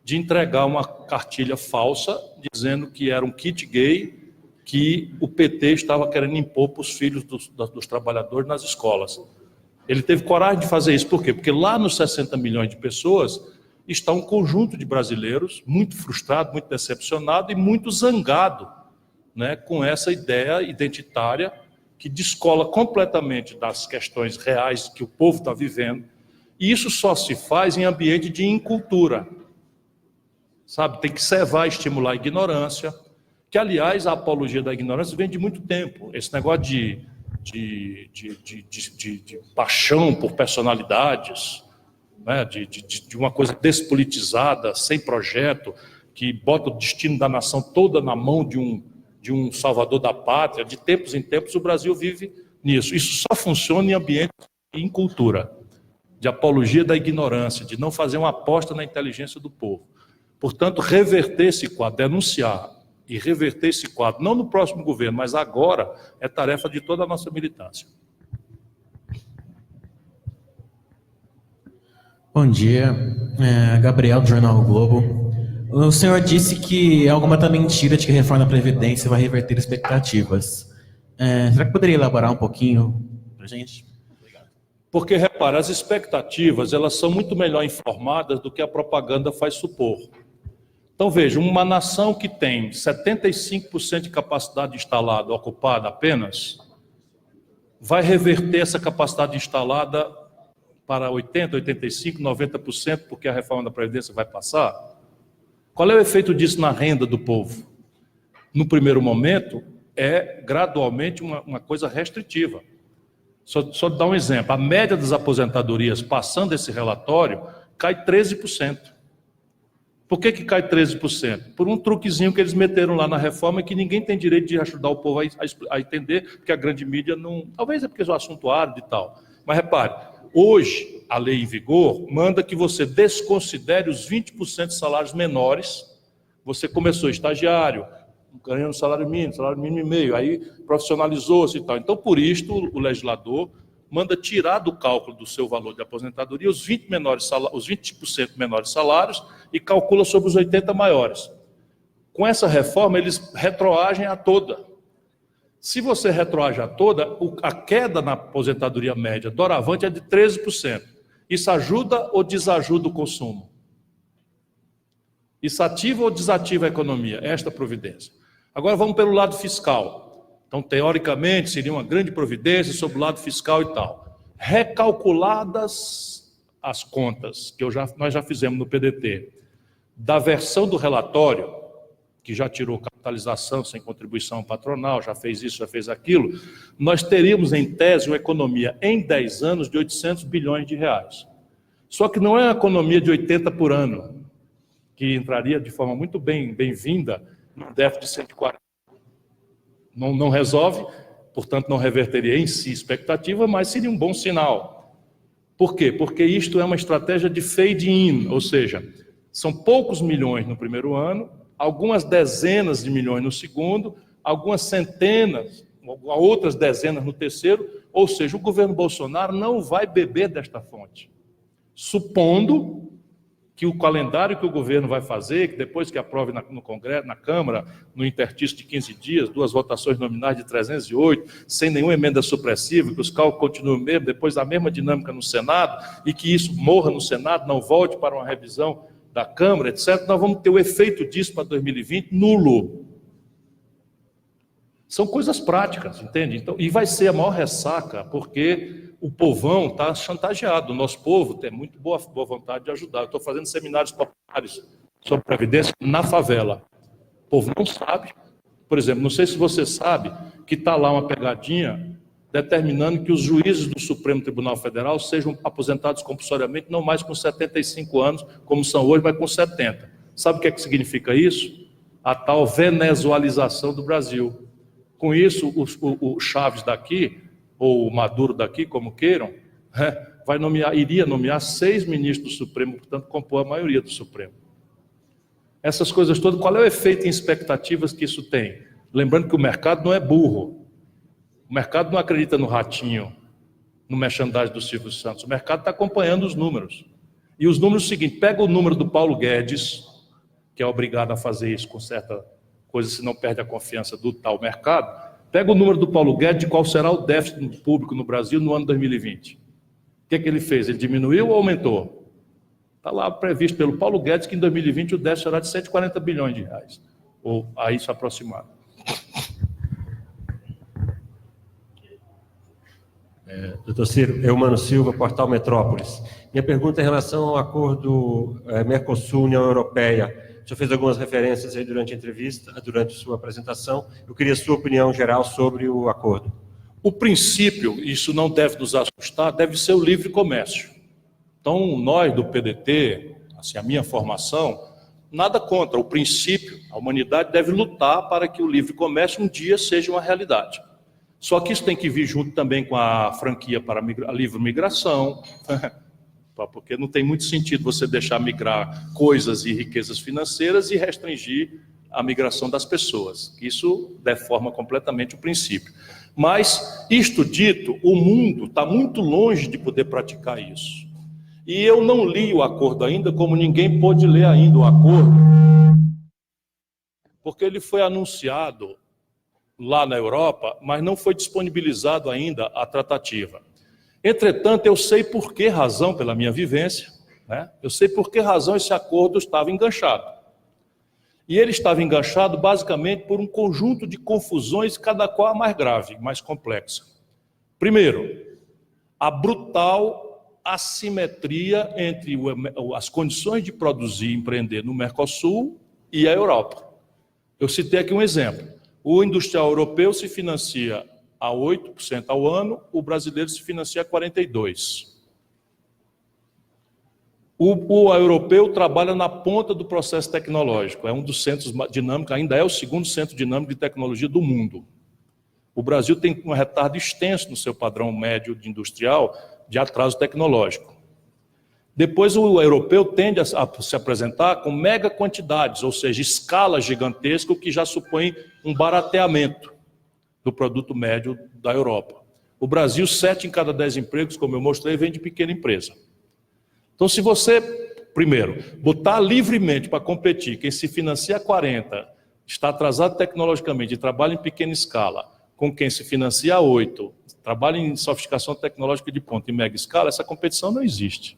de entregar uma cartilha falsa, dizendo que era um kit gay, que o PT estava querendo impor para os filhos dos trabalhadores nas escolas. Ele teve coragem de fazer isso, por quê? Porque lá nos 60 milhões de pessoas está um conjunto de brasileiros muito frustrado, muito decepcionado e muito zangado, né, com essa ideia identitária que descola completamente das questões reais que o povo está vivendo. E isso só se faz em ambiente de incultura. Sabe, tem que cevar, estimular a ignorância, que, aliás, a apologia da ignorância vem de muito tempo. Esse negócio de paixão por personalidades, né, de uma coisa despolitizada, sem projeto, que bota o destino da nação toda na mão de um salvador da pátria. De tempos em tempos o Brasil vive nisso. Isso só funciona em ambiente de incultura, de apologia da ignorância, de não fazer uma aposta na inteligência do povo. Portanto, reverter esse quadro, denunciar e reverter esse quadro, não no próximo governo, mas agora, é tarefa de toda a nossa militância. Bom dia, Gabriel, do Jornal o Globo. O senhor disse que é alguma mentira de que a reforma da Previdência vai reverter expectativas. Será que poderia elaborar um pouquinho para a gente? Obrigado. Porque, repara, as expectativas, elas são muito melhor informadas do que a propaganda faz supor. Então, veja, uma nação que tem 75% de capacidade instalada ocupada apenas, vai reverter essa capacidade instalada para 80%, 85%, 90%, porque a reforma da Previdência vai passar? Qual é o efeito disso na renda do povo? No primeiro momento, é gradualmente uma coisa restritiva. Só dar um exemplo, a média das aposentadorias, passando esse relatório, cai 13%. Por que cai 13%? Por um truquezinho que eles meteram lá na reforma, que ninguém tem direito de ajudar o povo a entender, porque a grande mídia não... Talvez é porque é um assunto árido e tal. Mas repare, hoje, a lei em vigor manda que você desconsidere os 20% de salários menores. Você começou estagiário, ganhando salário mínimo e meio, aí profissionalizou-se e tal. Então, por isto, o legislador manda tirar do cálculo do seu valor de aposentadoria os 20% menores salários e calcula sobre os 80 maiores. Com essa reforma, eles retroagem a toda. Se você retroage a toda, a queda na aposentadoria média doravante é de 13%. Isso ajuda ou desajuda o consumo? Isso ativa ou desativa a economia? Esta providência. Agora vamos pelo lado fiscal. Então, teoricamente, seria uma grande providência sobre o lado fiscal e tal. Recalculadas as contas, que nós já fizemos no PDT, da versão do relatório, que já tirou capitalização sem contribuição patronal, já fez isso, já fez aquilo, nós teríamos, em tese, uma economia em 10 anos de 800 bilhões de reais. Só que não é uma economia de 80 por ano, que entraria de forma muito bem-vinda no déficit de 140. Não resolve, portanto, não reverteria em si expectativa, mas seria um bom sinal. Por quê? Porque isto é uma estratégia de fade-in, ou seja, são poucos milhões no primeiro ano, algumas dezenas de milhões no segundo, algumas centenas, outras dezenas no terceiro, ou seja, o governo Bolsonaro não vai beber desta fonte. Supondo que o calendário que o governo vai fazer, que depois que aprove no Congresso, na Câmara, no interstício de 15 dias, 2 votações nominais de 308, sem nenhuma emenda supressiva, que os cálculos continuem mesmo, depois da mesma dinâmica no Senado, e que isso morra no Senado, não volte para uma revisão da Câmara, etc., nós vamos ter o efeito disso para 2020 nulo. São coisas práticas, entende? Então, e vai ser a maior ressaca, porque o povão está chantageado. O nosso povo tem muito boa vontade de ajudar. Eu estou fazendo seminários populares sobre previdência na favela. O povo não sabe. Por exemplo, não sei se você sabe que está lá uma pegadinha determinando que os juízes do Supremo Tribunal Federal sejam aposentados compulsoriamente, não mais com 75 anos, como são hoje, mas com 70. Sabe o que é que significa isso? A tal venezualização do Brasil. Com isso, o Chaves daqui, ou o Maduro daqui, como queiram, iria nomear 6 ministros do Supremo, portanto, compor a maioria do Supremo. Essas coisas todas, qual é o efeito em expectativas que isso tem? Lembrando que o mercado não é burro. O mercado não acredita no ratinho, no merchandising do Silvio Santos. O mercado está acompanhando os números. E os números, seguintes, pega o número do Paulo Guedes, que é obrigado a fazer isso com certa coisa, se não perde a confiança do tal mercado. Pega o número do Paulo Guedes de qual será o déficit público no Brasil no ano 2020. O que ele fez? Ele diminuiu ou aumentou? Está lá previsto pelo Paulo Guedes que em 2020 o déficit será de 140 bilhões de reais, ou a isso aproximado. Doutor Ciro, Eumano Silva, Portal Metrópolis. Minha pergunta é em relação ao acordo Mercosul-União Europeia. O senhor fez algumas referências aí durante a entrevista, durante sua apresentação. Eu queria a sua opinião geral sobre o acordo. O princípio, isso não deve nos assustar, deve ser o livre comércio. Então, nós do PDT, assim, a minha formação, nada contra. O princípio, a humanidade deve lutar para que o livre comércio um dia seja uma realidade. Só que isso tem que vir junto também com a franquia para a livre migração, porque não tem muito sentido você deixar migrar coisas e riquezas financeiras e restringir a migração das pessoas. Isso deforma completamente o princípio. Mas, isto dito, o mundo está muito longe de poder praticar isso. E eu não li o acordo ainda, como ninguém pôde ler ainda o acordo, porque ele foi anunciado lá na Europa, mas não foi disponibilizado ainda a tratativa. Entretanto, eu sei por que razão, pela minha vivência, né? Eu sei por que razão esse acordo estava enganchado. E ele estava enganchado basicamente por um conjunto de confusões, cada qual a mais grave, mais complexa. Primeiro, a brutal assimetria entre as condições de produzir e empreender no Mercosul e a Europa. Eu citei aqui um exemplo. O industrial europeu se financia a 8% ao ano, o brasileiro se financia a 42%. O europeu trabalha na ponta do processo tecnológico, é um dos centros dinâmicos, ainda é o segundo centro dinâmico de tecnologia do mundo. O Brasil tem um retardo extenso no seu padrão médio de industrial de atraso tecnológico. Depois o europeu tende a se apresentar com mega quantidades, ou seja, escala gigantesca, o que já supõe um barateamento do produto médio da Europa. O Brasil, 7 em cada 10 empregos, como eu mostrei, vem de pequena empresa. Então, se você, primeiro, botar livremente para competir, quem se financia a 40, está atrasado tecnologicamente e trabalha em pequena escala, com quem se financia a 8, trabalha em sofisticação tecnológica de ponta em mega escala, essa competição não existe.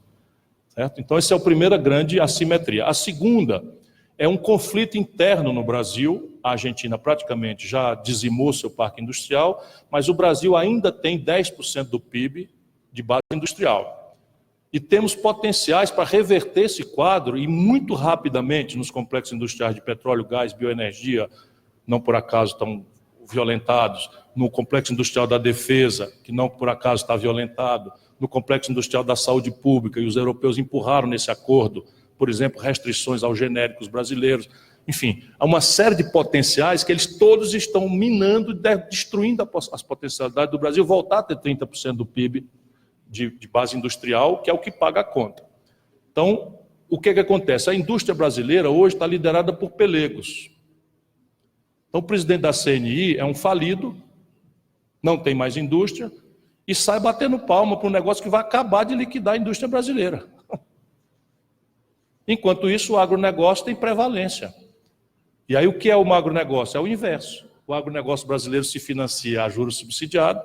Certo? Então, essa é a primeira grande assimetria. A segunda é um conflito interno no Brasil. A Argentina praticamente já dizimou seu parque industrial, mas o Brasil ainda tem 10% do PIB de base industrial. E temos potenciais para reverter esse quadro e muito rapidamente nos complexos industriais de petróleo, gás, bioenergia, não por acaso estão violentados, no complexo industrial da defesa, que não por acaso está violentado, no complexo industrial da saúde pública, e os europeus empurraram nesse acordo, por exemplo, restrições aos genéricos brasileiros. Enfim, há uma série de potenciais que eles todos estão minando, destruindo as potencialidades do Brasil, voltar a ter 30% do PIB de base industrial, que é o que paga a conta. Então, o que acontece? A indústria brasileira hoje está liderada por pelegos. Então, o presidente da CNI é um falido, não tem mais indústria, e sai batendo palma para um negócio que vai acabar de liquidar a indústria brasileira. Enquanto isso, o agronegócio tem prevalência. E aí, o que é o agronegócio? É o inverso. O agronegócio brasileiro se financia a juros subsidiados,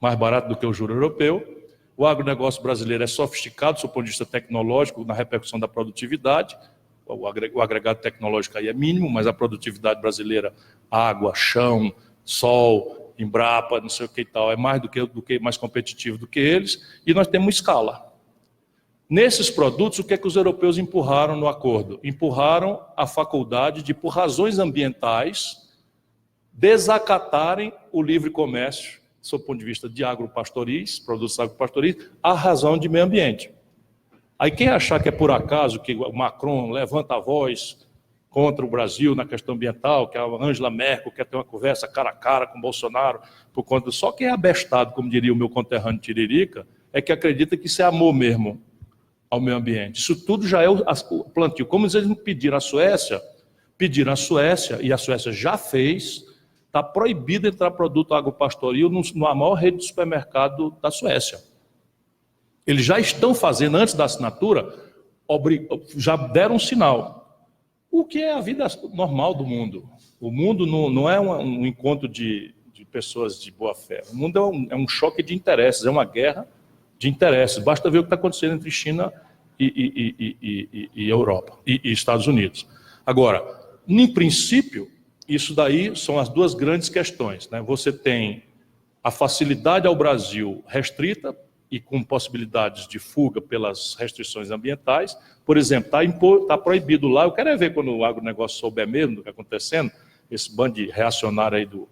mais barato do que o juro europeu. O agronegócio brasileiro é sofisticado, do ponto de vista tecnológico, na repercussão da produtividade. O agregado tecnológico aí é mínimo, mas a produtividade brasileira, água, chão, sol, Embrapa, não sei o que e tal, é mais mais competitivo do que eles, e nós temos escala. Nesses produtos, o que é que os europeus empurraram no acordo? Empurraram a faculdade de, por razões ambientais, desacatarem o livre comércio, do ponto de vista de agropastoris, produtos agropastoris, a razão de meio ambiente. Aí quem achar que é por acaso que o Macron levanta a voz contra o Brasil na questão ambiental, que a Angela Merkel quer ter uma conversa cara a cara com o Bolsonaro, por conta só quem é abestado, como diria o meu conterrâneo Tiririca, é que acredita que isso é amor mesmo ao meio ambiente. Isso tudo já é o plantio. Como eles pediram à Suécia, e a Suécia já fez, está proibido entrar produto agropastoril na maior rede de supermercado da Suécia. Eles já estão fazendo, antes da assinatura, já deram um sinal. O que é a vida normal do mundo? O mundo não é um encontro de pessoas de boa fé. O mundo é um choque de interesses, é uma guerra de interesses. Basta ver o que está acontecendo entre China e Europa, e Estados Unidos. Agora, em princípio, isso daí são as duas grandes questões, né? Você tem a facilidade ao Brasil restrita e com possibilidades de fuga pelas restrições ambientais. Por exemplo, está proibido lá, eu quero ver quando o agronegócio souber mesmo do que está acontecendo, esse bando de reacionário aí do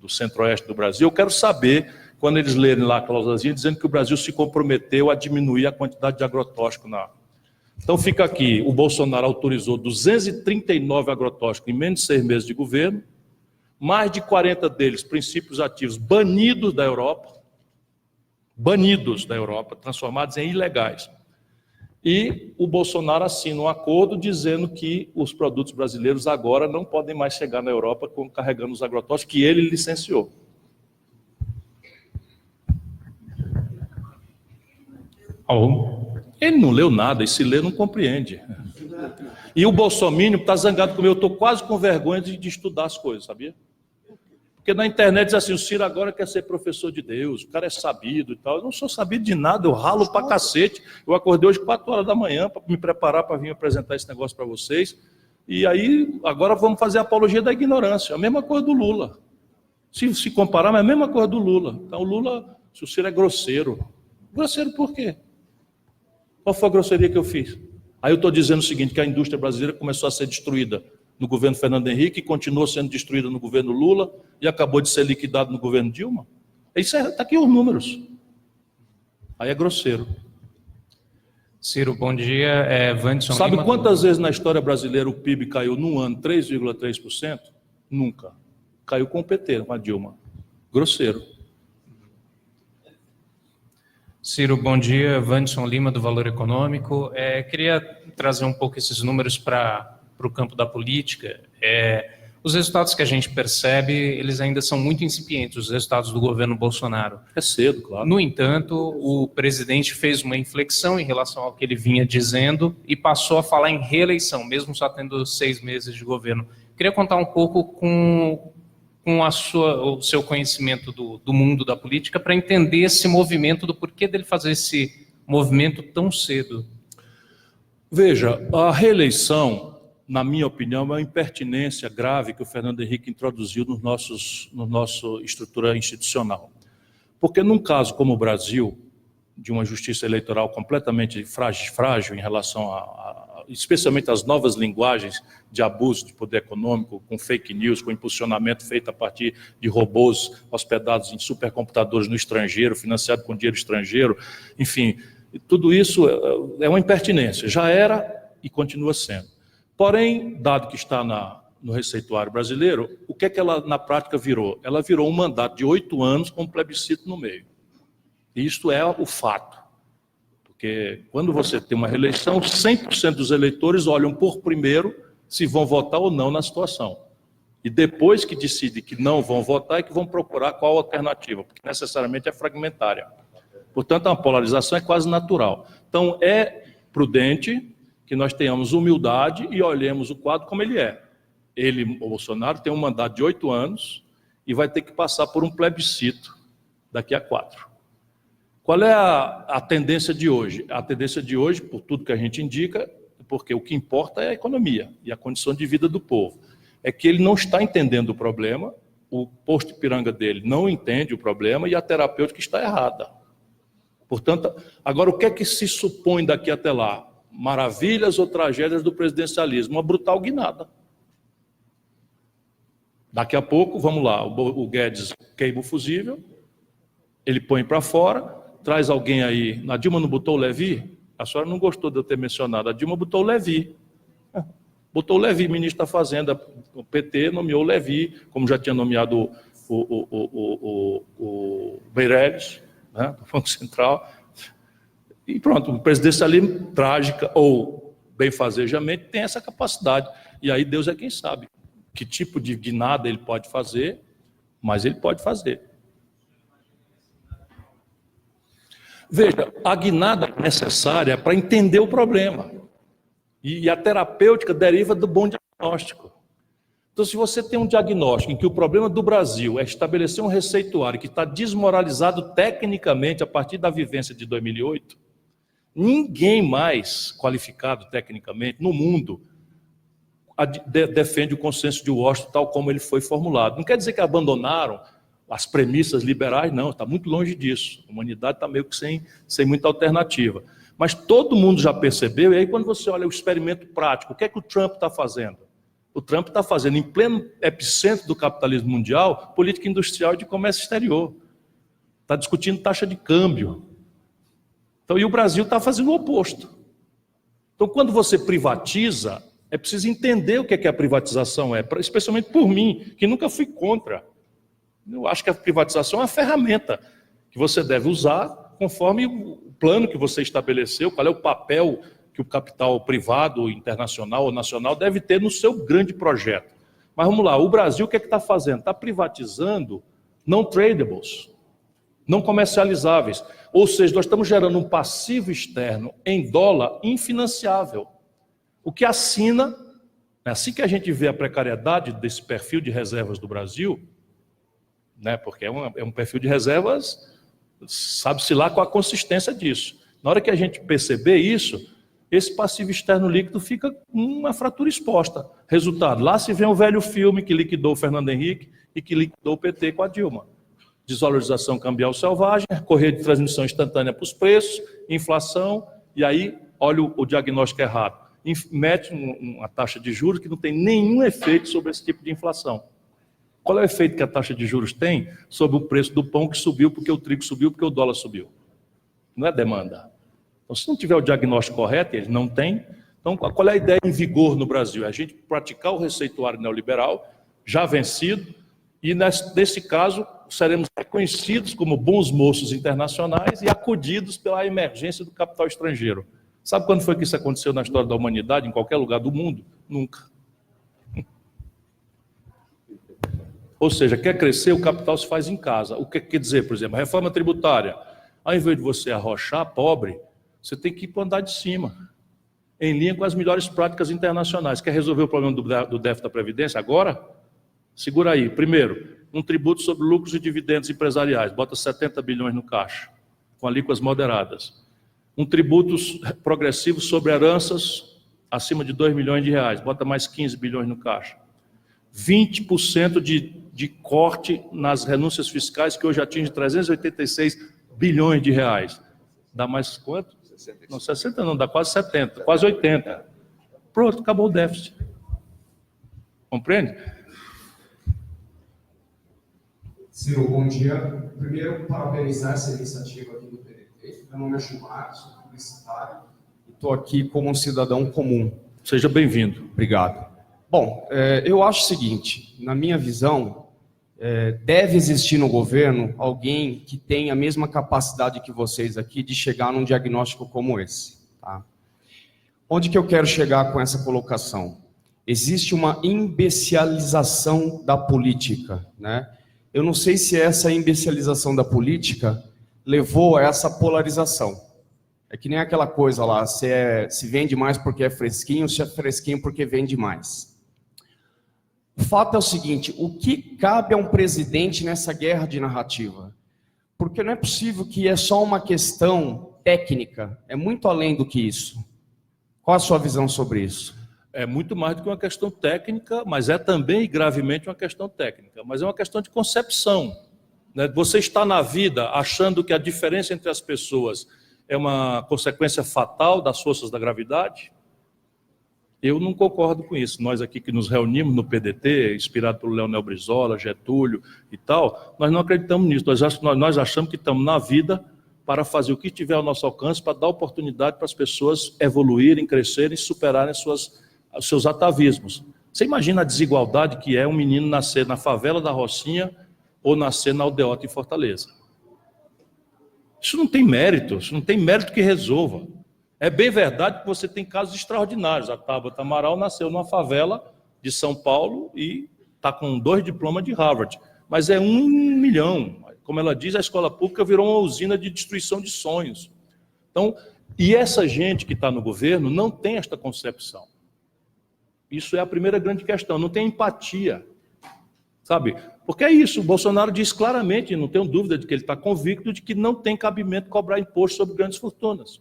centro-oeste do Brasil, eu quero saber, quando eles lerem lá a clausulazinha, dizendo que o Brasil se comprometeu a diminuir a quantidade de agrotóxico na... Então fica aqui, o Bolsonaro autorizou 239 agrotóxicos em menos de 6 meses de governo, mais de 40 deles, princípios ativos, banidos da Europa, transformados em ilegais. E o Bolsonaro assina um acordo dizendo que os produtos brasileiros agora não podem mais chegar na Europa carregando os agrotóxicos que ele licenciou. Ele não leu nada, e se lê não compreende. E o bolsominion está zangado comigo, eu estou quase com vergonha de estudar as coisas, sabia? Porque na internet diz assim, o Ciro agora quer ser professor de Deus, o cara é sabido e tal. Eu não sou sabido de nada, eu ralo pra cacete. Eu acordei hoje 4 horas da manhã para me preparar para vir apresentar esse negócio para vocês. E aí, agora vamos fazer a apologia da ignorância. A mesma coisa do Lula. Se comparar, mas é a mesma coisa do Lula. Então o Lula, se o Ciro é grosseiro. Grosseiro por quê? Qual foi a grosseria que eu fiz? Aí eu estou dizendo o seguinte, que a indústria brasileira começou a ser destruída no governo Fernando Henrique, continuou sendo destruída no governo Lula e acabou de ser liquidado no governo Dilma. Está aqui os números. Aí é grosseiro. Ciro, bom dia. Wanderson Sabe Lima, quantas vezes na história brasileira o PIB caiu num ano 3,3%? Nunca. Caiu com o PT, com a Dilma. Grosseiro. Ciro, bom dia. Wanderson Lima, do Valor Econômico. Queria trazer um pouco esses números para o campo da política. Os resultados que a gente percebe, eles ainda são muito incipientes, os resultados do governo Bolsonaro. É cedo, claro. No entanto, o presidente fez uma inflexão em relação ao que ele vinha dizendo e passou a falar em reeleição, mesmo só tendo 6 meses de governo. Queria contar um pouco com o seu conhecimento do mundo da política para entender esse movimento, do porquê dele fazer esse movimento tão cedo. Veja, a reeleição, na minha opinião, é uma impertinência grave que o Fernando Henrique introduziu no nossa estrutura institucional. Porque num caso como o Brasil, de uma justiça eleitoral completamente frágil em relação especialmente às novas linguagens de abuso de poder econômico, com fake news, com impulsionamento feito a partir de robôs hospedados em supercomputadores no estrangeiro, financiado com dinheiro estrangeiro, enfim, tudo isso é uma impertinência, já era e continua sendo. Porém, dado que está no receituário brasileiro, o que é que ela na prática virou? Ela virou um mandato de 8 anos com um plebiscito no meio. E isto é o fato. Porque quando você tem uma reeleição, 100% dos eleitores olham por primeiro se vão votar ou não na situação. E depois que decidem que não vão votar, é que vão procurar qual alternativa, porque necessariamente é fragmentária. Portanto, a polarização é quase natural. Então, é prudente que nós tenhamos humildade e olhemos o quadro como ele é. Ele, o Bolsonaro, tem um mandato de 8 anos e vai ter que passar por um plebiscito daqui a 4. Qual é a tendência de hoje? A tendência de hoje, por tudo que a gente indica, porque o que importa é a economia e a condição de vida do povo, é que ele não está entendendo o problema, o posto Ipiranga dele não entende o problema e a terapêutica está errada. Portanto, agora o que é que se supõe daqui até lá? Maravilhas ou tragédias do presidencialismo? Uma brutal guinada. Daqui a pouco, vamos lá, o Guedes queima o fusível, ele põe para fora, traz alguém aí. A Dilma não botou o Levi? A senhora não gostou de eu ter mencionado. A Dilma botou o Levi. Botou o Levi, ministro da Fazenda. O PT nomeou o Levi, como já tinha nomeado o Meirelles, né, do Banco Central. E pronto, o presidencialismo, trágica ou benfazejamente, tem essa capacidade. E aí Deus é quem sabe que tipo de guinada ele pode fazer, mas ele pode fazer. Veja, a guinada necessária é para entender o problema. E a terapêutica deriva do bom diagnóstico. Então, se você tem um diagnóstico em que o problema do Brasil é estabelecer um receituário que está desmoralizado tecnicamente a partir da vivência de 2008, ninguém mais qualificado tecnicamente no mundo defende o consenso de Washington tal como ele foi formulado. Não quer dizer que abandonaram as premissas liberais, não, está muito longe disso. A humanidade está meio que sem muita alternativa. Mas todo mundo já percebeu, e aí quando você olha o experimento prático, o que é que o Trump está fazendo? O Trump está fazendo, em pleno epicentro do capitalismo mundial, política industrial e de comércio exterior. Está discutindo taxa de câmbio. Então, e o Brasil está fazendo o oposto. Então, quando você privatiza, é preciso entender o que é que a privatização é, especialmente por mim, que nunca fui contra. Eu acho que a privatização é uma ferramenta que você deve usar conforme o plano que você estabeleceu, qual é o papel que o capital privado, internacional ou nacional deve ter no seu grande projeto. Mas vamos lá, o Brasil o que é que está fazendo? Está privatizando não tradables, não comercializáveis. Ou seja, nós estamos gerando um passivo externo em dólar infinanciável. O que assina, assim que a gente vê a precariedade desse perfil de reservas do Brasil, né, porque é um perfil de reservas, sabe-se lá qual a consistência disso. Na hora que a gente perceber isso, esse passivo externo líquido fica com uma fratura exposta. Resultado, lá se vê um velho filme que liquidou o Fernando Henrique e que liquidou o PT com a Dilma. Desvalorização cambial selvagem, correia de transmissão instantânea para os preços, inflação, e aí, olha o diagnóstico errado. Mete uma taxa de juros que não tem nenhum efeito sobre esse tipo de inflação. Qual é o efeito que a taxa de juros tem sobre o preço do pão que subiu porque o trigo subiu, porque o dólar subiu? Não é demanda. Então, se não tiver o diagnóstico correto, ele não tem. Então, qual é a ideia em vigor no Brasil? É a gente praticar o receituário neoliberal, já vencido, e nesse caso, seremos reconhecidos como bons moços internacionais e acudidos pela emergência do capital estrangeiro. Sabe quando foi que isso aconteceu na história da humanidade, em qualquer lugar do mundo? Nunca. Ou seja, quer crescer, o capital se faz em casa. O que quer dizer, por exemplo, a reforma tributária. Ao invés de você arrochar pobre, você tem que ir para o andar de cima, em linha com as melhores práticas internacionais. Quer resolver o problema do déficit da Previdência agora? Segura aí. Primeiro, um tributo sobre lucros e dividendos empresariais. Bota 70 bilhões no caixa, com alíquotas moderadas. Um tributo progressivo sobre heranças acima de 2 milhões de reais. Bota mais 15 bilhões no caixa. 20% de corte nas renúncias fiscais, que hoje atinge 386 bilhões de reais. Dá mais quanto? Não, 60 não, dá quase 70, quase 80. Pronto, acabou o déficit. Compreende? Ciro, bom dia. Primeiro, parabenizar essa iniciativa aqui do PDT. Meu nome é Gilmar, sou publicitário e estou aqui como um cidadão comum. Seja bem-vindo. Obrigado. Bom, eu acho o seguinte, na minha visão, deve existir no governo alguém que tenha a mesma capacidade que vocês aqui de chegar num diagnóstico como esse. Tá? Onde que eu quero chegar com essa colocação? Existe uma imbecilização da política, né? Eu não sei se essa imbecilização da política levou a essa polarização. É que nem aquela coisa lá, se vende mais porque é fresquinho, se é fresquinho porque vende mais. O fato é o seguinte, o que cabe a um presidente nessa guerra de narrativa? Porque não é possível que é só uma questão técnica, é muito além do que isso. Qual a sua visão sobre isso? É muito mais do que uma questão técnica, mas é também e gravemente uma questão técnica. Mas é uma questão de concepção, né? Você está na vida achando que a diferença entre as pessoas é uma consequência fatal das forças da gravidade? Eu não concordo com isso. Nós aqui que nos reunimos no PDT, inspirado pelo Leonel Brizola, Getúlio e tal, nós não acreditamos nisso. Nós achamos que estamos na vida para fazer o que tiver ao nosso alcance, para dar oportunidade para as pessoas evoluírem, crescerem, superarem os seus atavismos. Você imagina a desigualdade que é um menino nascer na favela da Rocinha ou nascer na aldeota em Fortaleza. Isso não tem mérito que resolva. É bem verdade que você tem casos extraordinários. A Tabata Amaral nasceu numa favela de São Paulo e está com 2 diplomas de Harvard. Mas é 1 milhão. Como ela diz, a escola pública virou uma usina de destruição de sonhos. Então, e essa gente que está no governo não tem esta concepção. Isso é a primeira grande questão, não tem empatia, sabe? Porque é isso, o Bolsonaro diz claramente, não tenho dúvida de que ele está convicto de que não tem cabimento cobrar imposto sobre grandes fortunas.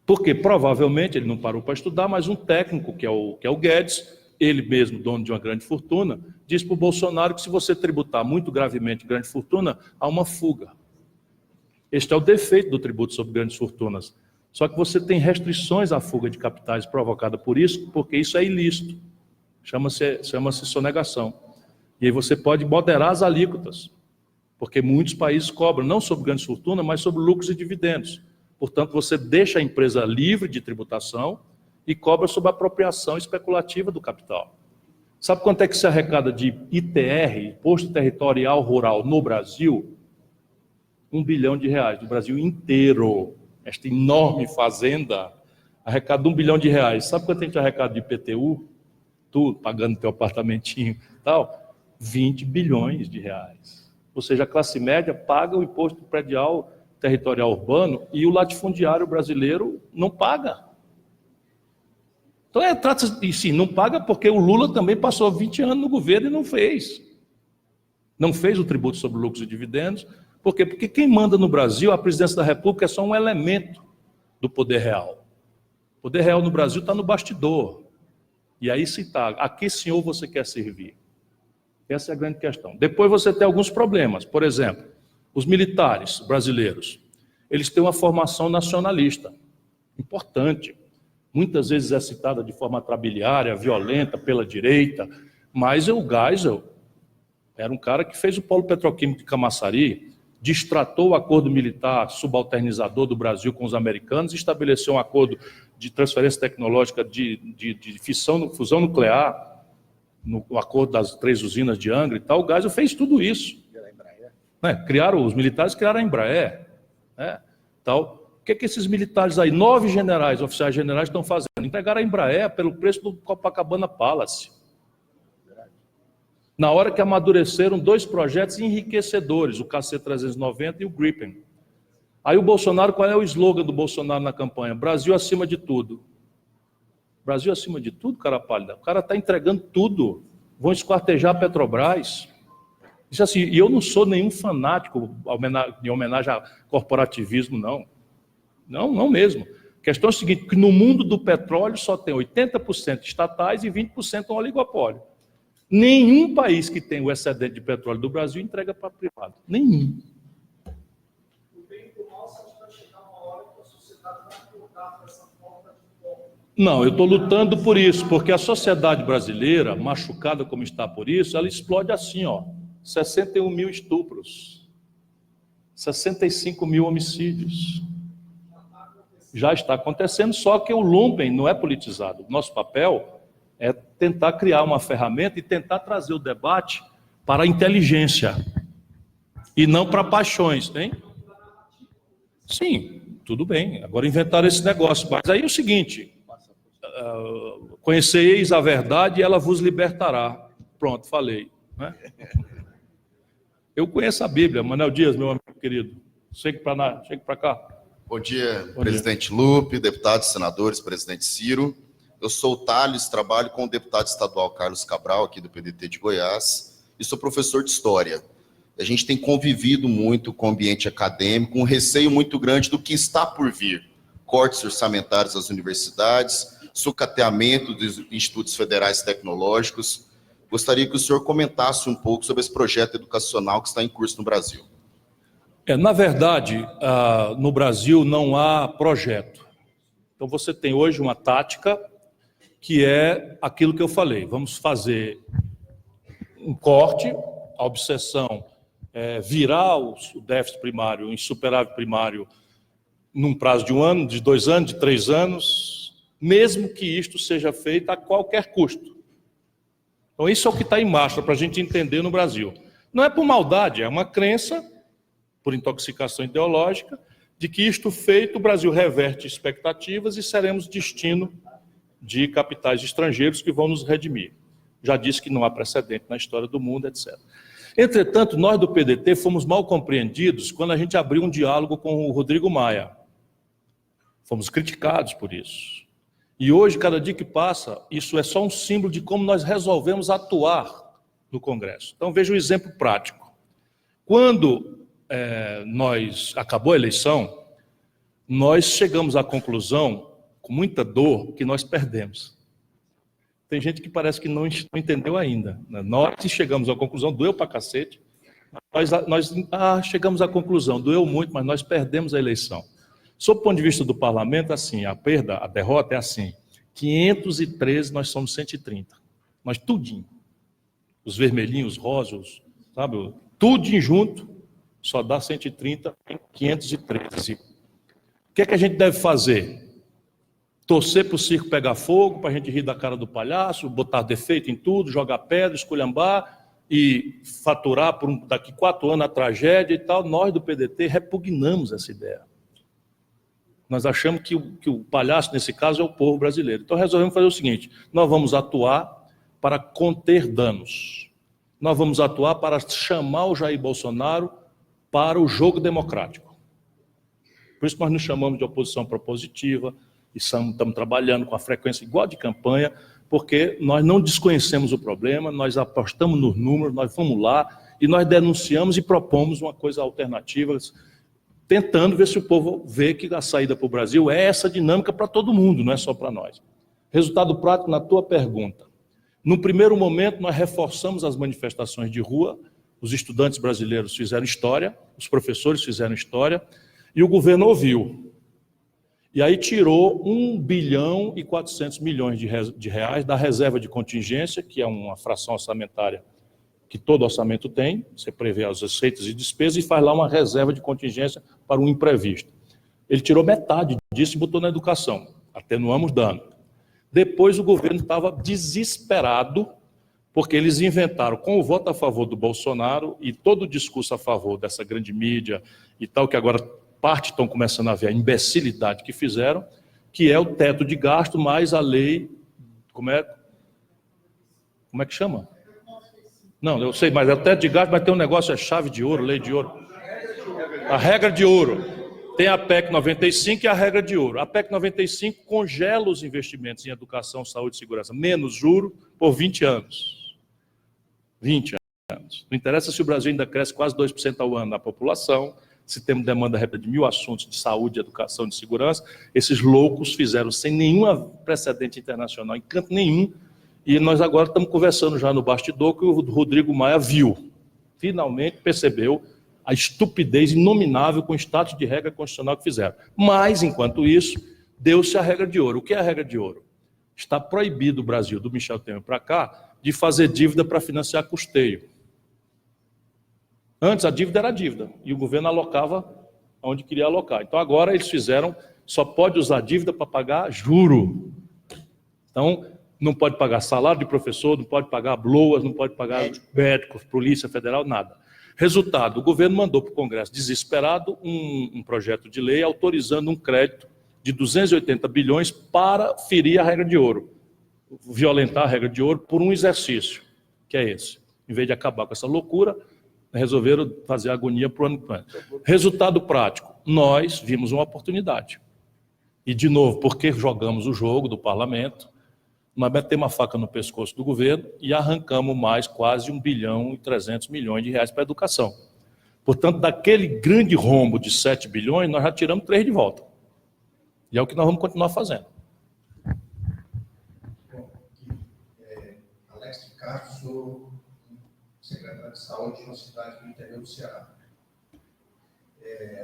Porque provavelmente ele não parou para estudar, mas um técnico, que é o Guedes, ele mesmo, dono de uma grande fortuna, diz para o Bolsonaro que se você tributar muito gravemente grande fortuna, há uma fuga. Este é o defeito do tributo sobre grandes fortunas. Só que você tem restrições à fuga de capitais provocada por isso, porque isso é ilícito. Chama-se sonegação. E aí você pode moderar as alíquotas, porque muitos países cobram, não sobre grandes fortunas, mas sobre lucros e dividendos. Portanto, você deixa a empresa livre de tributação e cobra sobre a apropriação especulativa do capital. Sabe quanto é que se arrecada de ITR, Imposto Territorial Rural, no Brasil? R$1 bilhão, no Brasil inteiro. Esta enorme fazenda arrecada R$1 bilhão. Sabe quanto a gente arrecada de IPTU? Tudo, pagando teu apartamentinho e tal? R$20 bilhões. Ou seja, a classe média paga o imposto predial territorial urbano e o latifundiário brasileiro não paga. Então, trata-se, sim, não paga porque o Lula também passou 20 anos no governo e não fez. Não fez o tributo sobre lucros e dividendos. Por quê? Porque quem manda no Brasil, a presidência da República, é só um elemento do poder real. O poder real no Brasil está no bastidor. E aí se está, a que senhor você quer servir? Essa é a grande questão. Depois você tem alguns problemas. Por exemplo, os militares brasileiros, eles têm uma formação nacionalista, importante. Muitas vezes é citada de forma trabiliária, violenta, pela direita, mas o Geisel era um cara que fez o polo petroquímico de Camaçari, destratou o acordo militar subalternizador do Brasil com os americanos, estabeleceu um acordo de transferência tecnológica de fusão nuclear, no acordo das 3 usinas de Angra e tal. O Geisel fez tudo isso. Os militares criaram a Embraer. Tal. O que esses militares aí, 9 generais, oficiais generais, estão fazendo? Entregaram a Embraer pelo preço do Copacabana Palace. Na hora que amadureceram 2 projetos enriquecedores, o KC-390 e o Gripen. Aí o Bolsonaro, qual é o slogan do Bolsonaro na campanha? Brasil acima de tudo. Brasil acima de tudo, cara pálida? O cara está entregando tudo. Vão esquartejar a Petrobras. Isso assim, e eu não sou nenhum fanático em homenagem a corporativismo, não. Não mesmo. A questão é a seguinte, que no mundo do petróleo só tem 80% estatais e 20% um oligopólio. Nenhum país que tem o excedente de petróleo do Brasil entrega para privado. Nenhum. Não, eu estou lutando por isso, porque a sociedade brasileira, machucada como está por isso, ela explode assim, ó, 61 mil estupros, 65 mil homicídios. Já está acontecendo, só que o lumpen não é politizado. Nosso papel é tentar criar uma ferramenta e tentar trazer o debate para a inteligência e não para paixões, tem? Sim, tudo bem. Agora inventaram esse negócio. Mas aí é o seguinte, conhecereis a verdade e ela vos libertará. Pronto, falei. Né? Eu conheço a Bíblia, Manuel Dias, meu amigo querido. Chegue para cá. Bom dia, Bom presidente Lupe, deputados, senadores, presidente Ciro. Eu sou o Thales, trabalho com o deputado estadual Carlos Cabral, aqui do PDT de Goiás, e sou professor de História. A gente tem convivido muito com o ambiente acadêmico, um receio muito grande do que está por vir. Cortes orçamentários às universidades, sucateamento dos institutos federais tecnológicos. Gostaria que o senhor comentasse um pouco sobre esse projeto educacional que está em curso no Brasil. Na verdade, no Brasil não há projeto. Então você tem hoje uma tática que é aquilo que eu falei. Vamos fazer um corte, a obsessão é virar o déficit primário em superávit primário num prazo de 1 ano, de 2 anos, de 3 anos, mesmo que isto seja feito a qualquer custo. Então isso é o que está em marcha para a gente entender no Brasil. Não é por maldade, é uma crença por intoxicação ideológica, de que isto feito, o Brasil reverte expectativas e seremos destino de capitais estrangeiros que vão nos redimir. Já disse que não há precedente na história do mundo, etc. Entretanto, nós do PDT fomos mal compreendidos quando a gente abriu um diálogo com o Rodrigo Maia. Fomos criticados por isso. E hoje, cada dia que passa, isso é só um símbolo de como nós resolvemos atuar no Congresso. Então, veja um exemplo prático. Quando acabou a eleição, nós chegamos à conclusão, com muita dor, que nós perdemos. Tem gente que parece que não entendeu ainda. Nós chegamos à conclusão, doeu pra cacete, nós chegamos à conclusão, doeu muito, mas nós perdemos a eleição. Sob o ponto de vista do parlamento, assim, a derrota é assim, 513, nós somos 130. Nós tudinho. Os vermelhinhos, os rosas, sabe, tudinho junto, só dá 130 em 513. O que é que a gente deve fazer? Torcer para o circo pegar fogo, para a gente rir da cara do palhaço, botar defeito em tudo, jogar pedra, esculhambar e faturar por daqui 4 anos a tragédia e tal. Nós do PDT repugnamos essa ideia. Nós achamos que o palhaço, nesse caso, é o povo brasileiro. Então resolvemos fazer o seguinte, nós vamos atuar para conter danos. Nós vamos atuar para chamar o Jair Bolsonaro para o jogo democrático. Por isso nós nos chamamos de oposição propositiva e estamos trabalhando com a frequência igual de campanha, porque nós não desconhecemos o problema, nós apostamos nos números, nós vamos lá e nós denunciamos e propomos uma coisa alternativa, tentando ver se o povo vê que a saída para o Brasil é essa dinâmica para todo mundo, não é só para nós. Resultado prático na tua pergunta. No primeiro momento, nós reforçamos as manifestações de rua, os estudantes brasileiros fizeram história, os professores fizeram história, e o governo ouviu. E aí tirou 1 bilhão e 400 milhões de reais da reserva de contingência, que é uma fração orçamentária que todo orçamento tem, você prevê as receitas e despesas e faz lá uma reserva de contingência para um imprevisto. Ele tirou metade disso e botou na educação, atenuamos dano. Depois o governo estava desesperado, porque eles inventaram, com o voto a favor do Bolsonaro e todo o discurso a favor dessa grande mídia e tal, que agora parte estão começando a ver a imbecilidade que fizeram, que é o teto de gasto mais a lei, como é que chama? Não, eu sei, mas é o teto de gasto, mas tem um negócio, é chave de ouro, lei de ouro. A regra de ouro. Tem a PEC 95 e a regra de ouro. A PEC 95 congela os investimentos em educação, saúde e segurança, menos juro, por 20 anos. 20 anos. Não interessa se o Brasil ainda cresce quase 2% ao ano na população, se temos demanda de 1.000 assuntos de saúde, educação, de segurança, esses loucos fizeram sem nenhum precedente internacional, em canto nenhum, e nós agora estamos conversando já no bastidor que o Rodrigo Maia viu, finalmente percebeu a estupidez inominável com o status de regra constitucional que fizeram. Mas, enquanto isso, deu-se a regra de ouro. O que é a regra de ouro? Está proibido o Brasil, do Michel Temer para cá, de fazer dívida para financiar custeio. Antes a dívida era dívida, e o governo alocava onde queria alocar. Então agora eles fizeram, só pode usar dívida para pagar juro. Então não pode pagar salário de professor, não pode pagar bloas, não pode pagar médicos, Polícia Federal, nada. Resultado, o governo mandou para o Congresso, desesperado, um projeto de lei autorizando um crédito de 280 bilhões para ferir a regra de ouro, violentar a regra de ouro por um exercício, que é esse. Em vez de acabar com essa loucura, resolveram fazer agonia para o ano. Resultado prático, nós vimos uma oportunidade. E, de novo, porque jogamos o jogo do parlamento, nós metemos a faca no pescoço do governo e arrancamos mais quase 1 bilhão e 300 milhões de reais para a educação. Portanto, daquele grande rombo de 7 bilhões, nós já tiramos 3 de volta. E é o que nós vamos continuar fazendo. Bom, Alex de Castro, sou secretário de saúde de uma cidade do interior do Ceará.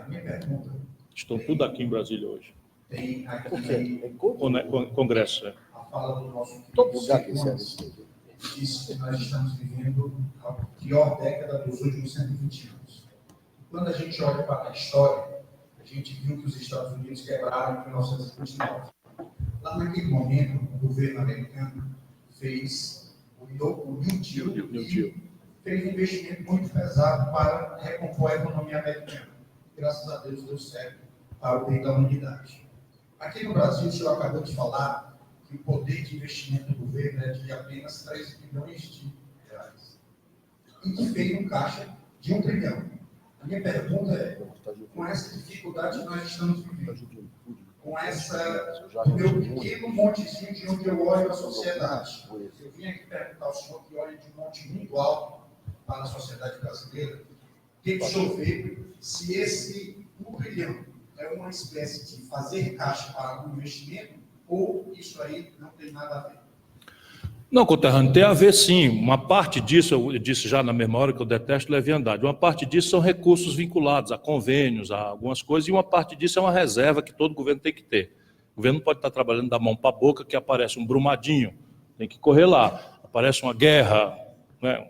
A minha pergunta... Estão tudo aqui em Brasília hoje. Tem aqui... Congresso, é. A fala do nosso... Todo lugar que serve. Ele disse que nós estamos vivendo a pior década dos últimos 120 anos. Quando a gente olha para a história, a gente viu que os Estados Unidos quebraram em 1929. Lá naquele momento, o governo americano fez o New Deal, fez um investimento muito pesado para recompor a economia americana. Graças a Deus deu certo para o bem da humanidade. Aqui no Brasil, o senhor acabou de falar que o poder de investimento do governo é de apenas 3 bilhões de reais. E que fez um caixa de 1 trilhão. A minha pergunta é, com essa dificuldade que nós estamos vivendo, com o meu pequeno montezinho de onde eu olho a sociedade, eu vim aqui perguntar ao senhor que olha de um monte muito alto para a sociedade brasileira, o que o senhor vê se esse 1 bilhão é uma espécie de fazer caixa para algum investimento ou isso aí não tem nada a ver? Não, conterrâneo, tem a ver sim. Uma parte disso, eu disse já na mesma hora que eu detesto leviandade, uma parte disso são recursos vinculados a convênios, a algumas coisas, e uma parte disso é uma reserva que todo governo tem que ter. O governo não pode estar trabalhando da mão para a boca, que aparece um Brumadinho, tem que correr lá, aparece uma guerra, né?